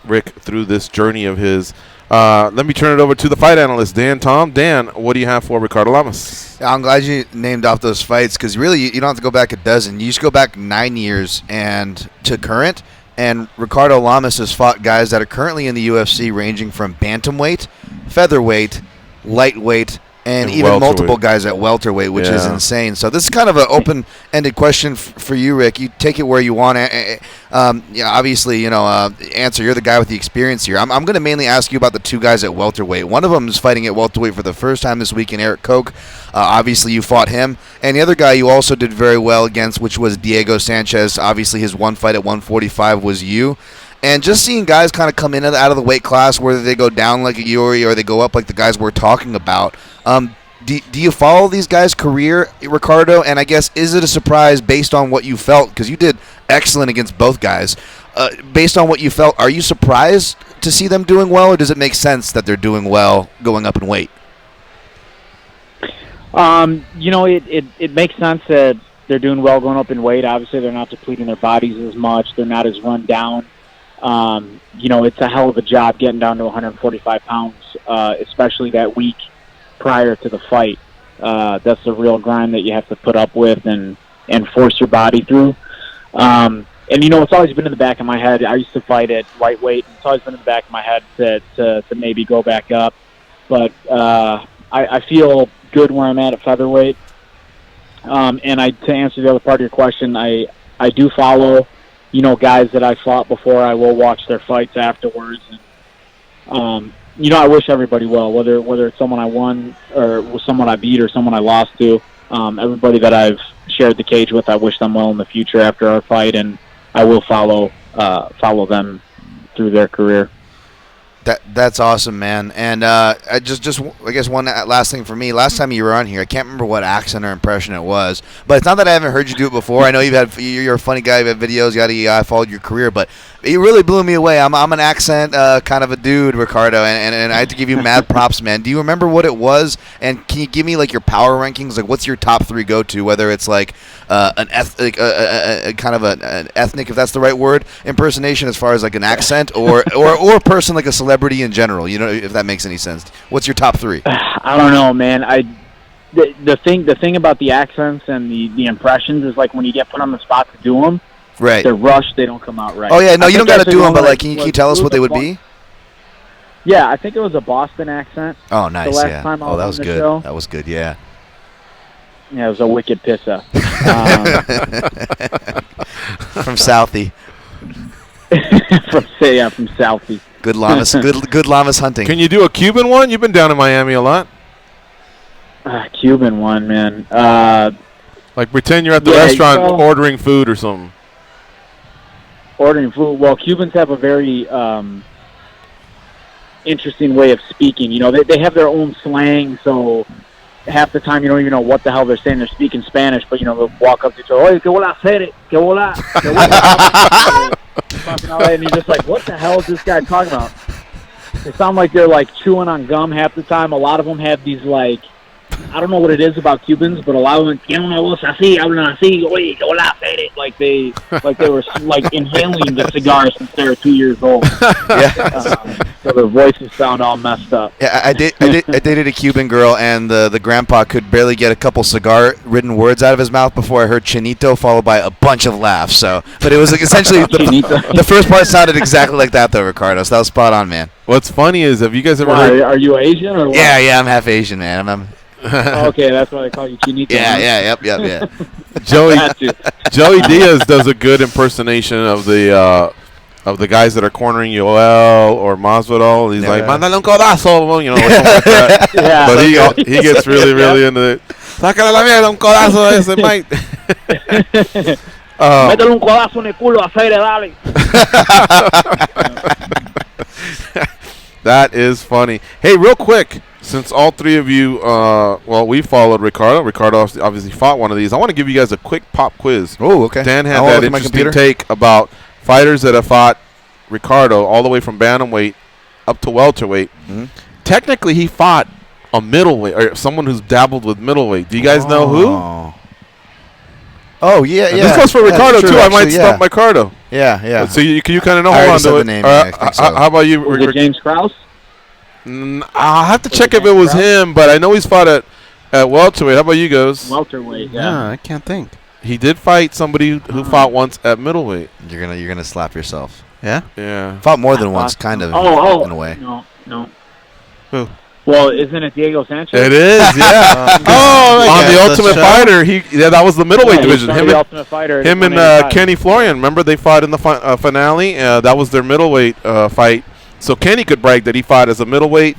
Rick through this journey of his. Let me turn it over to the fight analyst, Dan Tom. Dan, what do you have for Ricardo Lamas? I'm glad you named off those fights, because really you don't have to go back a dozen. You just go back 9 years and to current. And Ricardo Lamas has fought guys that are currently in the UFC, ranging from bantamweight, featherweight, lightweight, and even multiple guys at welterweight, which is insane. So this is kind of an open-ended question for you, Rick. You take it where you want. Obviously, answer. You're the guy with the experience here. I'm going to mainly ask you about the two guys at welterweight. One of them is fighting at welterweight for the first time this week in Eric Koch. Obviously, you fought him. And the other guy you also did very well against, which was Diego Sanchez. Obviously, his one fight at 145 was you. And just seeing guys kind of come in out of the weight class, whether they go down like a Yuri or they go up like the guys we're talking about. Do you follow these guys' career, Ricardo? And I guess, is it a surprise based on what you felt? Because you did excellent against both guys. Based on what you felt, are you surprised to see them doing well, or does it make sense that they're doing well going up in weight? It makes sense that they're doing well going up in weight. Obviously, they're not depleting their bodies as much. They're not as run down. It's a hell of a job getting down to 145 pounds, especially that week prior to the fight. That's the real grind that you have to put up with and force your body through. It's always been in the back of my head. I used to fight at lightweight, and it's always been in the back of my head to maybe go back up. But I feel good where I'm at featherweight. To answer the other part of your question, I do follow guys that I fought before. I will watch their fights afterwards. And, I wish everybody well, whether it's someone I won or someone I beat or someone I lost to. Everybody that I've shared the cage with, I wish them well in the future after our fight, and I will follow them through their career. That's awesome, man. And I guess one last thing for me. Last time you were on here, I can't remember what accent or impression it was, but it's not that I haven't heard you do it before. I know you're a funny guy. You have videos. I followed your career, but it really blew me away. I'm an accent kind of a dude, Ricardo, and I have to give you mad props, man. Do you remember what it was? And can you give me like your power rankings? Like, what's your top three go to? Whether it's like an ethnic, kind of an ethnic, if that's the right word, impersonation as far as like an accent, or a person like a celebrity in general, if that makes any sense. What's your top three? I don't know, man. The thing about the accents and the impressions is like when you get put on the spot to do them, right? They're rushed. They don't come out right. Oh yeah, no, you don't got to do them, but like, can you tell us what they would be? Yeah, I think it was a Boston accent. Oh, nice. The last time I was that was on the good. Show. That was good. Yeah. Yeah, it was a wicked pissa. From Southie. From Southie. Good Lamas, good Lamas hunting. Can you do a Cuban one? You've been down in Miami a lot. Cuban one, man. Like pretend you're at the restaurant ordering food or something. Ordering food. Well, Cubans have a very interesting way of speaking. They have their own slang, so half the time you don't even know what the hell they're saying. They're speaking Spanish, but they'll walk up to each other. Oye, que hola, Fede, que hola, que hola. And you're just like, what the hell is this guy talking about? They sound like they're like chewing on gum half the time. A lot of them have these like, I don't know what it is about Cubans, but a lot of them, like they were like inhaling the cigar since they were 2 years old. So their voices sound all messed up. Yeah, I dated a Cuban girl, and the grandpa could barely get a couple cigar-ridden words out of his mouth before I heard chinito, followed by a bunch of laughs. So, but it was like essentially the first part sounded exactly like that, though, Ricardo. So that was spot on, man. What's funny is, have you guys ever heard? Are you Asian or what? Yeah, I'm half Asian, man. I'm okay, that's why they call you chinito. Yeah. Joey Diaz does a good impersonation of the guys that are cornering Yoel or Masvidal. He's like, "Mándale un codazo," you know, or something like that. Yeah. But he gets really into it. Sácale la mierda, un codazo ese, mate. Métele un codazo en el culo, aceite, dale. That is funny. Hey, real quick, since all three of you, we followed Ricardo. Ricardo obviously fought one of these. I want to give you guys a quick pop quiz. Oh, okay. Dan had that interesting take about fighters that have fought Ricardo all the way from bantamweight up to welterweight. Mm-hmm. Technically, he fought a middleweight, or someone who's dabbled with middleweight. Do you guys know who? Oh, yeah. This goes for Ricardo, too. I might stump Ricardo. Yeah. So you kind of know. I Hold on to the it. name, I think so. How about you? Was it James Krause? I'll have to check if it was him, but I know he's fought at welterweight. How about you guys? Welterweight, I can't think. He did fight somebody who fought once at middleweight. You're gonna slap yourself. Yeah. Fought more than once, kind of. In a way. No. Who? Well, isn't it Diego Sanchez? It is, yeah. On the Ultimate Fighter, that was the middleweight division. Him and Kenny Florian. Remember, they fought in the finale. That was their middleweight fight. So Kenny could brag that he fought as a middleweight,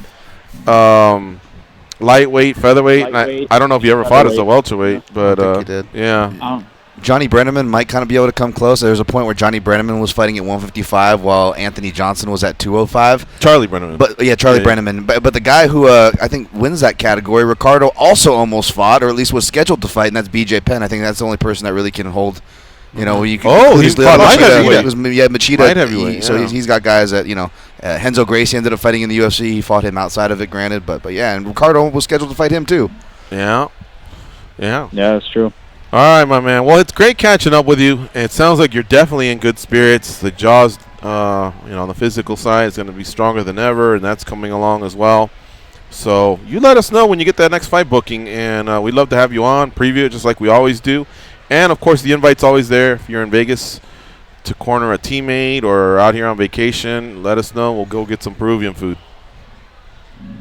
lightweight, featherweight. I don't know if he ever fought as a welterweight, but I think he did. Yeah. Johnny Brenneman might kind of be able to come close. There was a point where Johnny Brenneman was fighting at 155 while Anthony Johnson was at 205. Charlie Brenneman. Charlie Brenneman. But the guy who I think wins that category, Ricardo, also almost fought, or at least was scheduled to fight, and that's BJ Penn. I think that's the only person that really can hold. You know, you can. He's fought light heavyweight. Machida. Light heavyweight. So he's got guys that Renzo Gracie ended up fighting in the UFC. He fought him outside of it, granted, but and Ricardo was scheduled to fight him too. Yeah, that's true. All right, my man. Well, it's great catching up with you. It sounds like you're definitely in good spirits. The jaw's, on the physical side, is going to be stronger than ever, and that's coming along as well. So you let us know when you get that next fight booking, and we'd love to have you on, preview it just like we always do. And, of course, the invite's always there. If you're in Vegas to corner a teammate or out here on vacation, let us know. We'll go get some Peruvian food.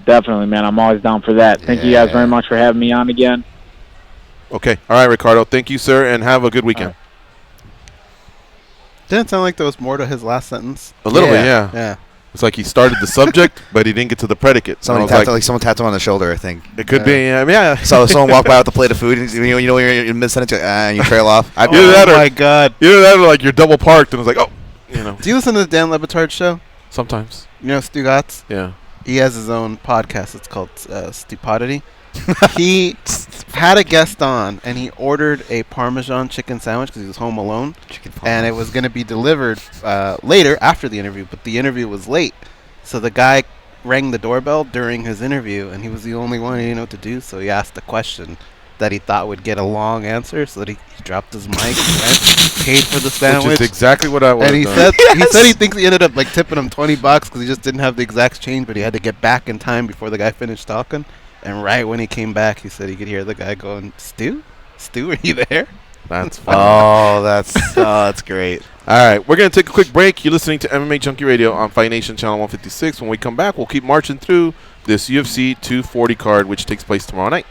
Definitely, man. I'm always down for that. Thank you guys very much for having me on again. Okay. All right, Ricardo. Thank you, sir, and have a good weekend. Didn't sound like there was more to his last sentence. A little bit, yeah. Yeah. It's like he started the subject, but he didn't get to the predicate. Someone tapped him on the shoulder, I think. It could be, yeah. So someone walked by with a plate of food, and you're in mid-sentence, and you trail off. My God. Either that or like you're double parked, and it's like, Do you listen to the Dan Le Batard show? Sometimes. You know Stu Gatz? Yeah. He has his own podcast. It's called Stupidity. He had a guest on, and he ordered a Parmesan chicken sandwich because he was home alone, and it was going to be delivered later after the interview, but the interview was late. So the guy rang the doorbell during his interview, and he was the only one. He didn't know what to do, so he asked a question that he thought would get a long answer, so that he dropped his mic, went, paid for the sandwich. Which is exactly what I would have done. He said he thinks he ended up tipping him $20 because he just didn't have the exact change, but he had to get back in time before the guy finished talking. And right when he came back, he said he could hear the guy going, Stu, are you there? That's funny. That's great. All right, we're going to take a quick break. You're listening to MMA Junkie Radio on Fight Nation Channel 156. When we come back, we'll keep marching through this UFC 240 card, which takes place tomorrow night.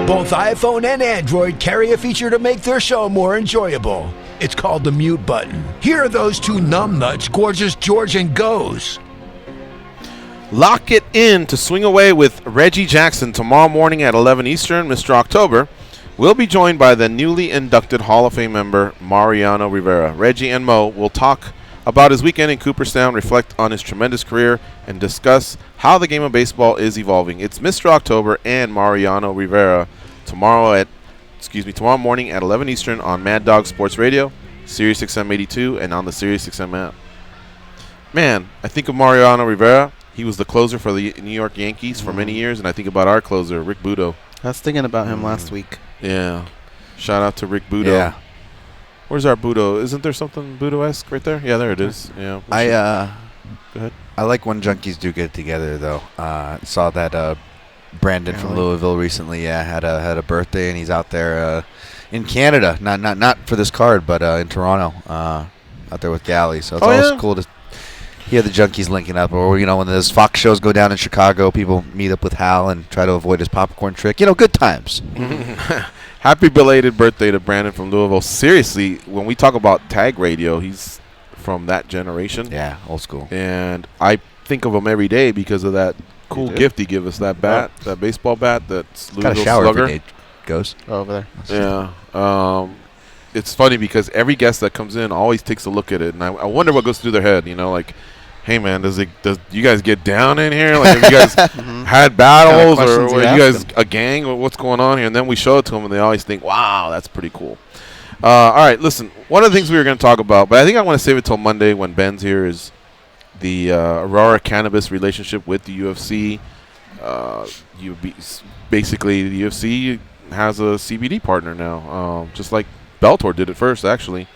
Both iPhone and Android carry a feature to make their show more enjoyable. It's called the mute button. Here are those two numbnuts, Gorgeous George and Goes. Lock it in to swing away with Reggie Jackson tomorrow morning at 11 Eastern. Mr. October will be joined by the newly inducted Hall of Fame member Mariano Rivera. Reggie and Mo will talk about his weekend in Cooperstown, reflect on his tremendous career, and discuss how the game of baseball is evolving. It's Mr. October and Mariano Rivera tomorrow morning at 11 Eastern on Mad Dog Sports Radio, Sirius XM 82, and on the Sirius XM app. Man, I think of Mariano Rivera. He was the closer for the New York Yankees for many years, and I think about our closer, Rick Budo. I was thinking about him last week. Yeah. Shout out to Rick Budo. Yeah. Where's our Budo? Isn't there something Budo-esque right there? Yeah, there it is. Yeah. Go ahead. I like when junkies do get together, though. Saw that Brandon from Louisville recently had a birthday, and he's out there in Canada. Not for this card, but in Toronto, out there with Gally. So it's always cool to hear the junkies linking up. Or, when those Fox shows go down in Chicago, people meet up with Hal and try to avoid his popcorn trick. Good times. Happy belated birthday to Brandon from Louisville. Seriously, when we talk about tag radio, he's from that generation. Yeah, old school. And I think of him every day because of that cool gift he gave us, that bat, that baseball bat, that's Louisville Got a shower Slugger. every day. Goes over there. Yeah. It's funny because every guest that comes in always takes a look at it, and I wonder what goes through their head. Like, hey man, does you guys get down in here? Like, have you guys had battles, or are you guys a gang? Or what's going on here? And then we show it to them, and they always think, wow, that's pretty cool. All right, listen. One of the things we were going to talk about, but I think I want to save it till Monday when Ben's here, is the Aurora Cannabis relationship with the UFC. Basically, the UFC has a CBD partner now, just like Bellator did it first, actually.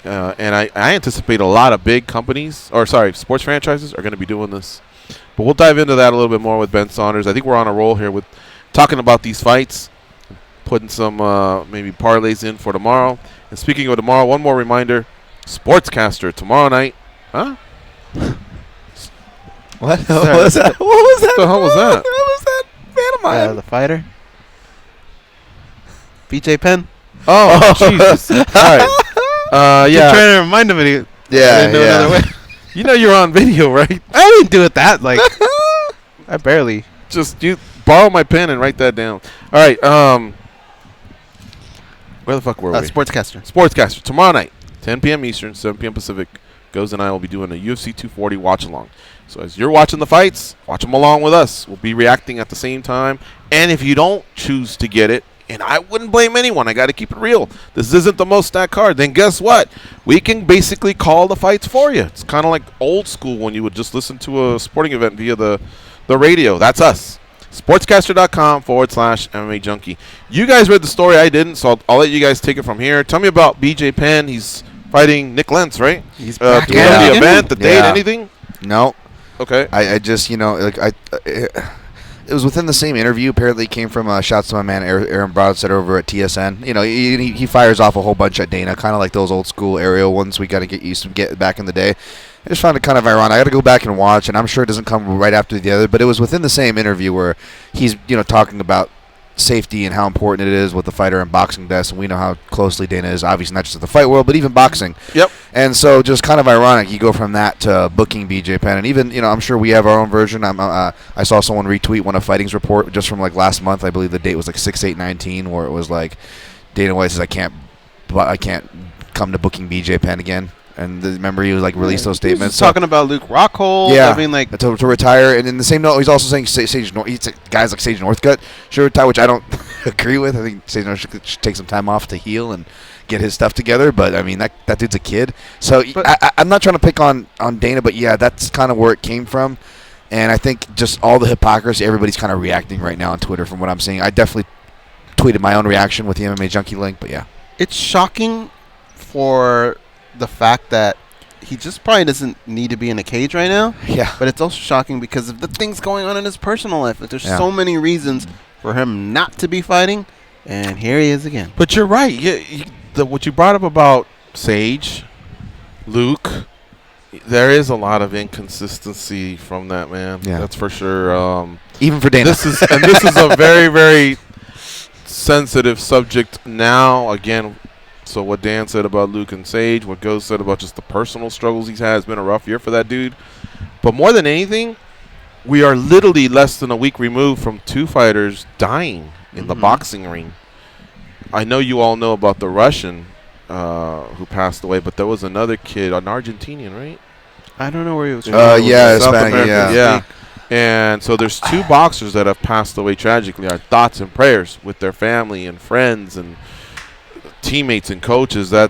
And I anticipate a lot of big companies, sports franchises are going to be doing this. But we'll dive into that a little bit more with Ben Saunders. I think we're on a roll here with talking about these fights, putting some maybe parlays in for tomorrow. And speaking of tomorrow, one more reminder, Sportscaster tomorrow night. Huh? What was that? What was that? What the hell was that? What was that? Man of mine. The fighter. BJ Penn. Oh, Jesus. All right. Yeah. I'm trying to remind him. Another way. You're on video, right? I didn't do it that. I barely. Just you borrow my pen and write that down. All right. Where the fuck were we? Sportscaster. Tomorrow night, 10 p.m. Eastern, 7 p.m. Pacific. Goes and I will be doing a UFC 240 watch along. So as you're watching the fights, watch them along with us. We'll be reacting at the same time. And if you don't choose to get it, and I wouldn't blame anyone, I got to keep it real, this isn't the most stacked card, then guess what? We can basically call the fights for you. It's kind of like old school when you would just listen to a sporting event via the radio. That's us. Sportscaster.com/MMA Junkie. You guys read the story, I didn't, so I'll let you guys take it from here. Tell me about BJ Penn. He's fighting Nick Lentz, right? He's back the event, the date, anything? No. Okay. I just, it was within the same interview. Apparently, it came from shouts to my man Aaron Broadstead over at TSN. He fires off a whole bunch at Dana, kind of like those old school aerial ones we got to get used to get back in the day. I just found it kind of ironic. I got to go back and watch, and I'm sure it doesn't come right after the other, but it was within the same interview where he's talking about safety and how important it is with the fighter and boxing desk, and we know how closely Dana is, obviously not just in the fight world, but even boxing. Yep. And so just kind of ironic, you go from that to booking BJ Penn, and even, I'm sure we have our own version. I saw someone retweet one of Fighting's report just from last month. I believe the date was 6/8/19, where it was Dana White says, I can't come to booking BJ Penn again. And remember, he was released those statements. Talking about Luke Rockhold. Yeah, I mean, to retire. And in the same note, he's also saying guys like Sage Northcutt should retire, which I don't agree with. I think Sage Northcutt should take some time off to heal and get his stuff together. But I mean, that dude's a kid. So I'm not trying to pick on Dana, but yeah, that's kind of where it came from. And I think just all the hypocrisy, everybody's kind of reacting right now on Twitter from what I'm seeing. I definitely tweeted my own reaction with the MMA Junkie link, but yeah, it's shocking for the fact that he just probably doesn't need to be in a cage right now. Yeah. But it's also shocking because of the things going on in his personal life. There's so many reasons for him not to be fighting, and here he is again. But you're right. What you brought up about Sage, Luke, There is a lot of inconsistency from that man. Yeah. That's for sure. Even for Dana. This is a very, very sensitive subject now. Again, so what Dan said about Luke and Sage, what Ghost said about just the personal struggles he's had, has been a rough year for that dude. But more than anything, we are literally less than a week removed from 2 fighters dying in the boxing ring. I know you all know about the Russian who passed away, but there was another kid, an Argentinian, right? I don't know where he was from. Yeah, South Hispanic, America, yeah. And so there's 2 boxers that have passed away tragically. Our thoughts and prayers with their family and friends and teammates and coaches. I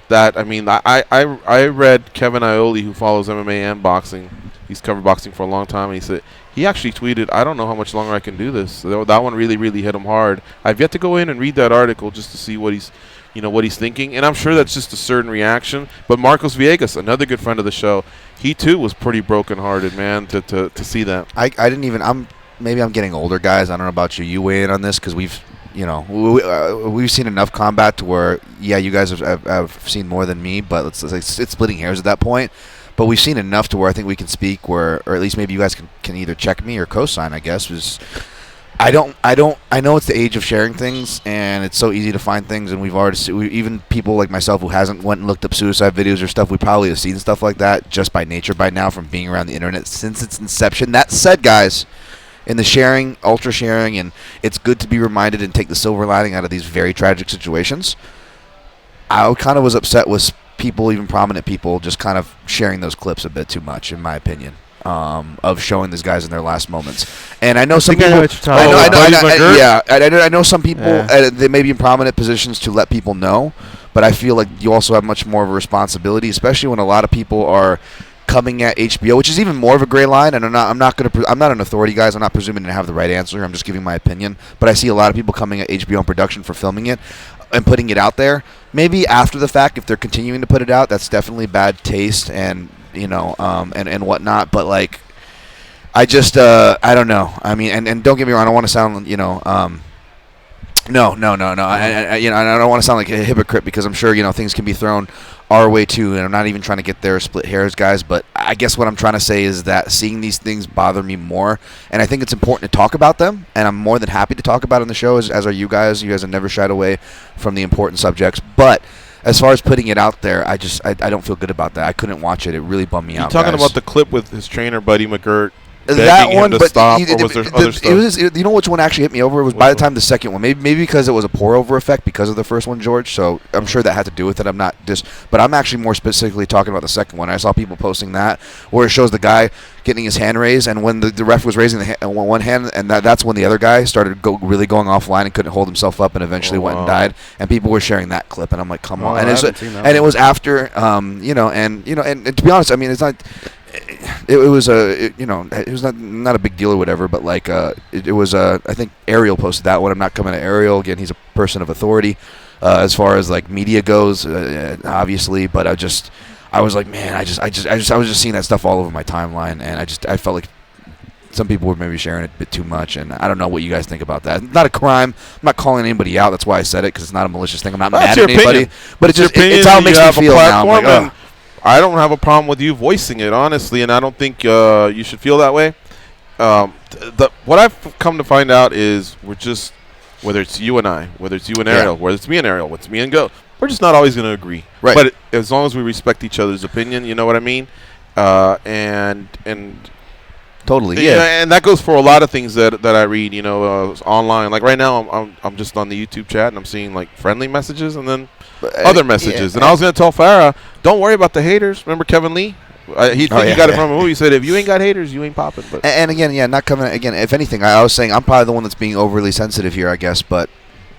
read Kevin Ioli, who follows MMA and boxing. He's covered boxing for a long time, and he said he actually tweeted, "I don't know how much longer I can do this." So that one really, really hit him hard. I've yet to go in and read that article just to see what he's thinking, and I'm sure that's just a certain reaction. But Marcos Villegas, another good friend of the show, he too was pretty brokenhearted, man, to see that. I didn't even. Maybe I'm getting older, guys. I don't know about you. You weigh in on this because we've seen enough combat to where, yeah, you guys have seen more than me, but it's splitting hairs at that point. But we've seen enough to where I think we can speak, or at least maybe you guys can either check me or co-sign, I guess. I know it's the age of sharing things, and it's so easy to find things, and we've already even people like myself who hasn't went and looked up suicide videos or stuff, we probably have seen stuff like that just by nature by now from being around the internet since its inception. That said, guys, in the sharing, ultra sharing, and it's good to be reminded and take the silver lining out of these very tragic situations. I kind of was upset with people, even prominent people, just kind of sharing those clips a bit too much, in my opinion, of showing these guys in their last moments. And I know some people. I know some people. They may be in prominent positions to let people know, but I feel like you also have much more of a responsibility, especially when a lot of people are coming at HBO, which is even more of a gray line. And I'm not an authority, guys. I'm not presuming to have the right answer. I'm just giving my opinion. But I see a lot of people coming at HBO in production for filming it and putting it out there. Maybe after the fact, if they're continuing to put it out, that's definitely bad taste and and whatnot. But like, I just I don't know. I mean, and don't get me wrong. I don't want to sound No. I don't want to sound like a hypocrite because I'm sure things can be thrown our way too, and I'm not even trying to get there split hairs, guys. But I guess what I'm trying to say is that seeing these things bother me more, and I think it's important to talk about them. And I'm more than happy to talk about it on the show, as are you guys. You guys have never shied away from the important subjects. But as far as putting it out there, I don't feel good about that. I couldn't watch it. It really bummed me out. You're talking guys. about the clip with his trainer, Buddy McGirt. That one, but stop, or was there other stuff? You know which one actually hit me over? It was by the time the second one. Maybe because it was a pour-over effect because of the first one, George. So I'm sure that had to do with it. But I'm actually more specifically talking about the second one. I saw people posting that where it shows the guy getting his hand raised, and when the ref was raising one hand, and that's when the other guy started really going offline and couldn't hold himself up, and eventually went and died. And people were sharing that clip, and I'm like, come on. And it was after, and to be honest, I mean, it's not. It was not a big deal or whatever, but like it was I think Ariel posted that one. I'm not coming to Ariel again. He's a person of authority as far as like media goes, obviously. But I was like, man, I was just seeing that stuff all over my timeline, and I felt like some people were maybe sharing it a bit too much, and I don't know what you guys think about that. Not a crime. I'm not calling anybody out. That's why I said it, because it's not a malicious thing. I'm not mad at anybody, but it's how it makes me feel now. I'm like, I don't have a problem with you voicing it, honestly, and I don't think you should feel that way. What I've come to find out is we're just, whether it's you and I, whether it's you and Ariel, whether it's me and Ariel, whether it's me and Go, we're just not always going to agree. Right. But as long as we respect each other's opinion, you know what I mean? And totally, yeah. And that goes for a lot of things that I read, online. Like right now, I'm just on the YouTube chat, and I'm seeing like friendly messages and then other messages. And I was going to tell Farah, don't worry about the haters. Remember Kevin Lee? He got it from a movie. He said, if you ain't got haters, you ain't popping. But and again, not coming again. If anything, I was saying I'm probably the one that's being overly sensitive here, I guess. But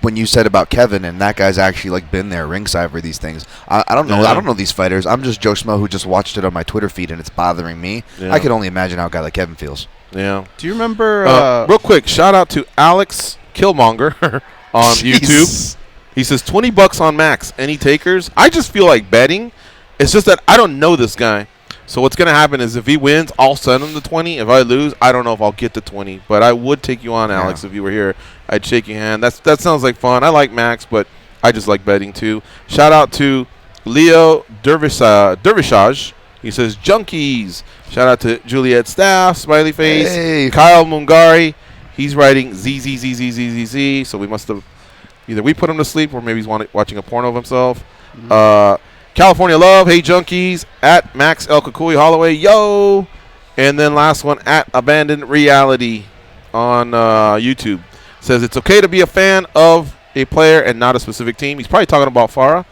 when you said about Kevin, and that guy's actually like been there ringside for these things, I don't know. I don't know these fighters. I'm just Joe Schmo who just watched it on my Twitter feed, and it's bothering me. I can only imagine how a guy like Kevin feels. Yeah. Do you remember? Real quick, shout out to Alex Killmonger on YouTube. He says $20 on Max. Any takers? I just feel like betting. It's just that I don't know this guy. So what's going to happen is if he wins, I'll send him the 20. If I lose, I don't know if I'll get the 20. But I would take you on, Alex, if you were here. I'd shake your hand. That sounds like fun. I like Max, but I just like betting too. Shout out to Leo Dervishage. He says, Junkies. Shout out to Juliet Staff, smiley face. Hey. Kyle Mungari. He's writing ZZZZZZZ. So we must have either we put him to sleep or maybe he's watching a porno of himself. California Love. Hey, Junkies. At Max El Kukui Holloway. Yo. And then last one at Abandoned Reality on YouTube. Says it's okay to be a fan of a player and not a specific team. He's probably talking about Farah,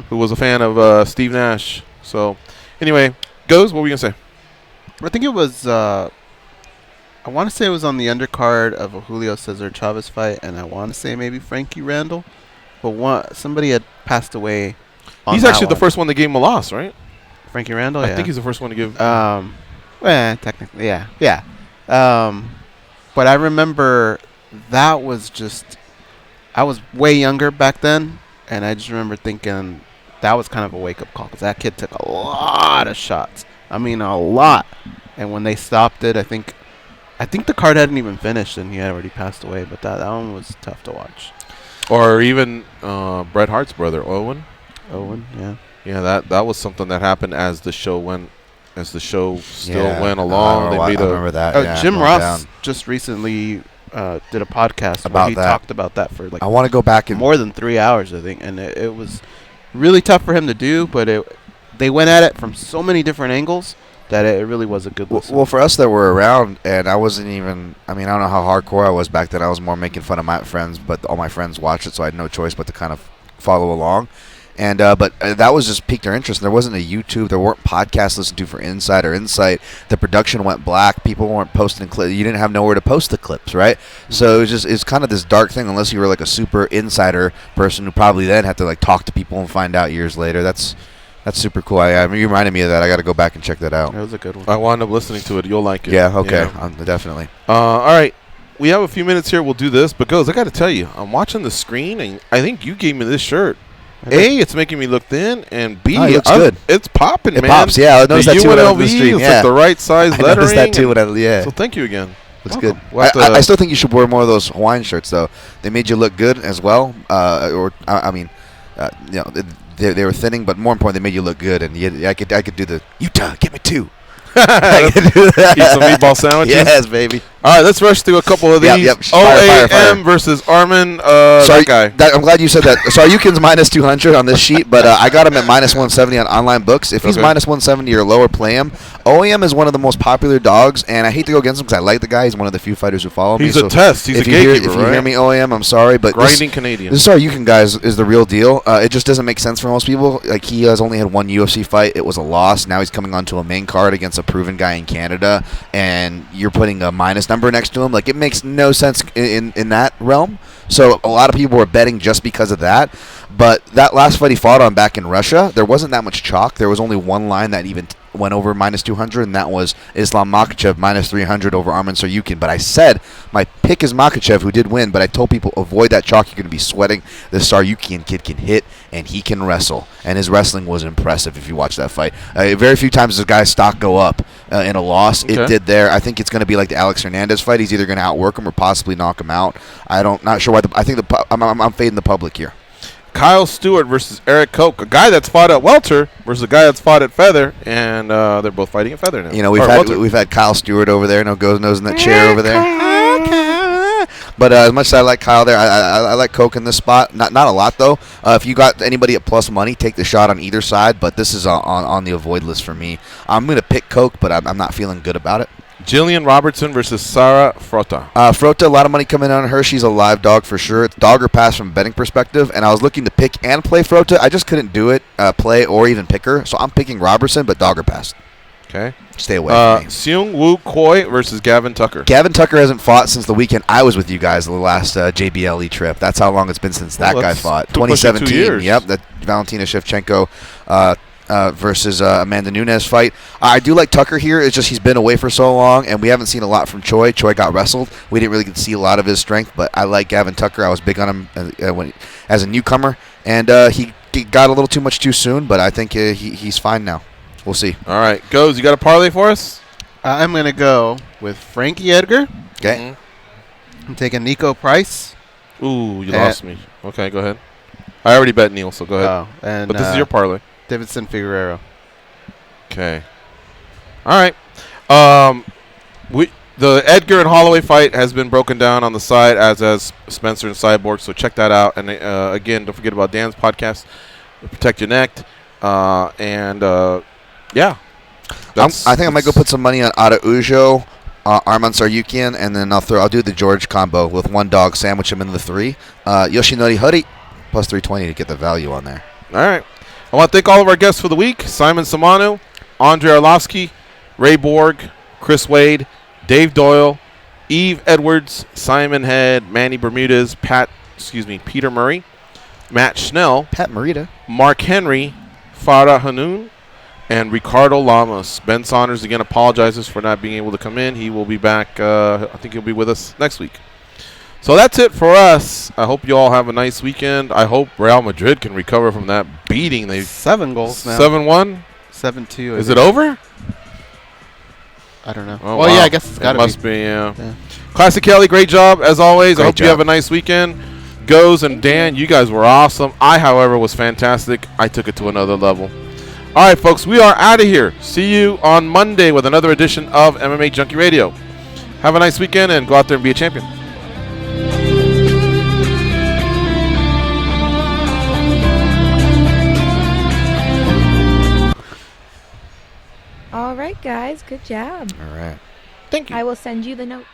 who was a fan of Steve Nash. So, anyway, Goes, what were you going to say? I think it was, I want to say it was on the undercard of a Julio Cesar Chavez fight, and I want to say maybe Frankie Randall. But somebody had passed away on He's that actually the one. first one that gave him a loss, right? Frankie Randall, I think he's the first one to give. Well, technically, yeah. But I remember that was just, I was way younger back then, and I just remember thinking that was kind of a wake-up call because that kid took a lot of shots. I mean, a lot. And when they stopped it, I think the card hadn't even finished, and he had already passed away. But that one was tough to watch. Or even Bret Hart's brother, Owen. Yeah. Yeah, that was something that happened as the show went along. I remember that. Oh, yeah, Jim going Ross down. just recently did a podcast About where he that. talked about that for like I want to go back and more than 3 hours, I think, and it was really tough for him to do, but they went at it from so many different angles that it really was a good listen. Well, for us that were around, and I wasn't even, I mean, I don't know how hardcore I was back then. I was more making fun of my friends, but all my friends watched it, so I had no choice but to kind of follow along. And but that was just piqued their interest. There wasn't a YouTube. There weren't podcasts listened to for Inside or Insight. The production went black. People weren't posting clips. You didn't have nowhere to post the clips, right? So it's kind of this dark thing unless you were like a super insider person who probably then had to like talk to people and find out years later. That's super cool. You reminded me of that. I got to go back and check that out. It was a good one. I wound up listening to it. You'll like it. Yeah, okay. Yeah. Definitely. All right. We have a few minutes here. We'll do this. But, Goes, I got to tell you, I'm watching the screen, and I think you gave me this shirt. A, it's making me look thin, and B, it looks good. It's popping, man. It pops, yeah. I noticed the that too when I was on the UNLV, stream. it's Yeah. like the right size lettering. I noticed that too when So thank you again. Looks Welcome. good. We'll have to- I still think you should wear more of those Hawaiian shirts, though. They made you look good as well. They were thinning, but more important, they made you look good. And I could do the Utah, get me two. I could do that. Eat some meatball sandwiches. Yes, baby. All right, let's rush through a couple of these. Yep. OAM versus Armin. Sorry, that guy. I'm glad you said that. Saryukin's minus 200 on this sheet, but I got him at minus 170 on online books. If he's minus 170 or lower, play him. OAM is one of the most popular dogs, and I hate to go against him because I like the guy. He's one of the few fighters who follow me. He's a test. He's a gatekeeper, If you hear me, OAM, I'm sorry, but grinding Canadian. This Saryukin guy is the real deal. It just doesn't make sense for most people. Like, he has only had one UFC fight. It was a loss. Now he's coming onto a main card against a proven guy in Canada, and you're putting a minus number next to him. Like, it makes no sense in that realm. So a lot of people were betting just because of that. But that last fight he fought on back in Russia, there wasn't that much chalk. There was only one line that even went over minus 200, and that was Islam Makhachev minus 300 over Armin Saryukin. But I said my pick is Makhachev, who did win, but I told people avoid that chalk. You're going to be sweating. This Saryukin kid can hit, and he can wrestle. And his wrestling was impressive if you watch that fight. Very few times does a guy's stock go up in a loss. Okay. It did there. I think it's going to be like the Alex Hernandez fight. He's either going to outwork him or possibly knock him out. Not sure why. I'm fading the public here. Kyle Stewart versus Eric Koch, a guy that's fought at welter versus a guy that's fought at feather, and they're both fighting at feather now. You know, we've had Kyle Stewart over there. No goes nose in that chair over there. But as much as I like Kyle there, I like Koch in this spot. Not a lot though. If you got anybody at plus money, take the shot on either side. But this is on the avoid list for me. I'm going to pick Koch, but I'm not feeling good about it. Jillian Robertson versus Sarah Frota. Frota, a lot of money coming on her. She's a live dog for sure. It's dog or pass from a betting perspective, and I was looking to pick and play Frota. I just couldn't do it, play or even pick her. So I'm picking Robertson, but dog or pass. Okay. Stay away from me. Seung Woo Koi versus Gavin Tucker. Gavin Tucker hasn't fought since the weekend I was with you guys the last JBLE trip. That's how long it's been since that guy fought. 2017. 2 years. Yep, that Valentina Shevchenko versus Amanda Nunes fight. I do like Tucker here. It's just he's been away for so long, and we haven't seen a lot from Choi. Choi got wrestled. We didn't really get to see a lot of his strength, but I like Gavin Tucker. I was big on him as a newcomer, and he got a little too much too soon, but I think he's fine now. We'll see. All right. Goes, you got a parlay for us? I'm going to go with Frankie Edgar. Okay. I'm taking Nico Price. Ooh, you lost me. Okay, go ahead. I already bet Neil, so go ahead. And but this is your parlay. Davidson Figueroa. Okay. All right. The Edgar and Holloway fight has been broken down on the side, as has Spencer and Cyborg. So check that out. And again, don't forget about Dan's podcast, Protect Your Neck. Yeah. I think I might go put some money on Araujo, Arman Saryukian, and then I'll do the George combo with one dog, sandwich him into the 3. Yoshinori Huri plus 320 to get the value on there. All right. I want to thank all of our guests for the week: Simon Samanu, Andre Arlovsky, Ray Borg, Chris Wade, Dave Doyle, Eve Edwards, Simon Head, Manny Bermudez, Peter Murray, Matt Schnell, Pat Morita, Mark Henry, Farah Hannoun, and Ricardo Lamas. Ben Saunders again apologizes for not being able to come in. He will be back. I think he'll be with us next week. So that's it for us. I hope you all have a nice weekend. I hope Real Madrid can recover from that beating. They 7 goals now. 7-1? 7-2. Is it over? I don't know. Oh, well, wow. yeah, I guess it's got to be. It must be, yeah. Classic Kelly, great job, as always. I hope you have a nice weekend. Goes and Dan, you guys were awesome. I, however, was fantastic. I took it to another level. All right, folks, we are out of here. See you on Monday with another edition of MMA Junkie Radio. Have a nice weekend and go out there and be a champion. All right, guys. Good job. All right. Thank you. I will send you the notes.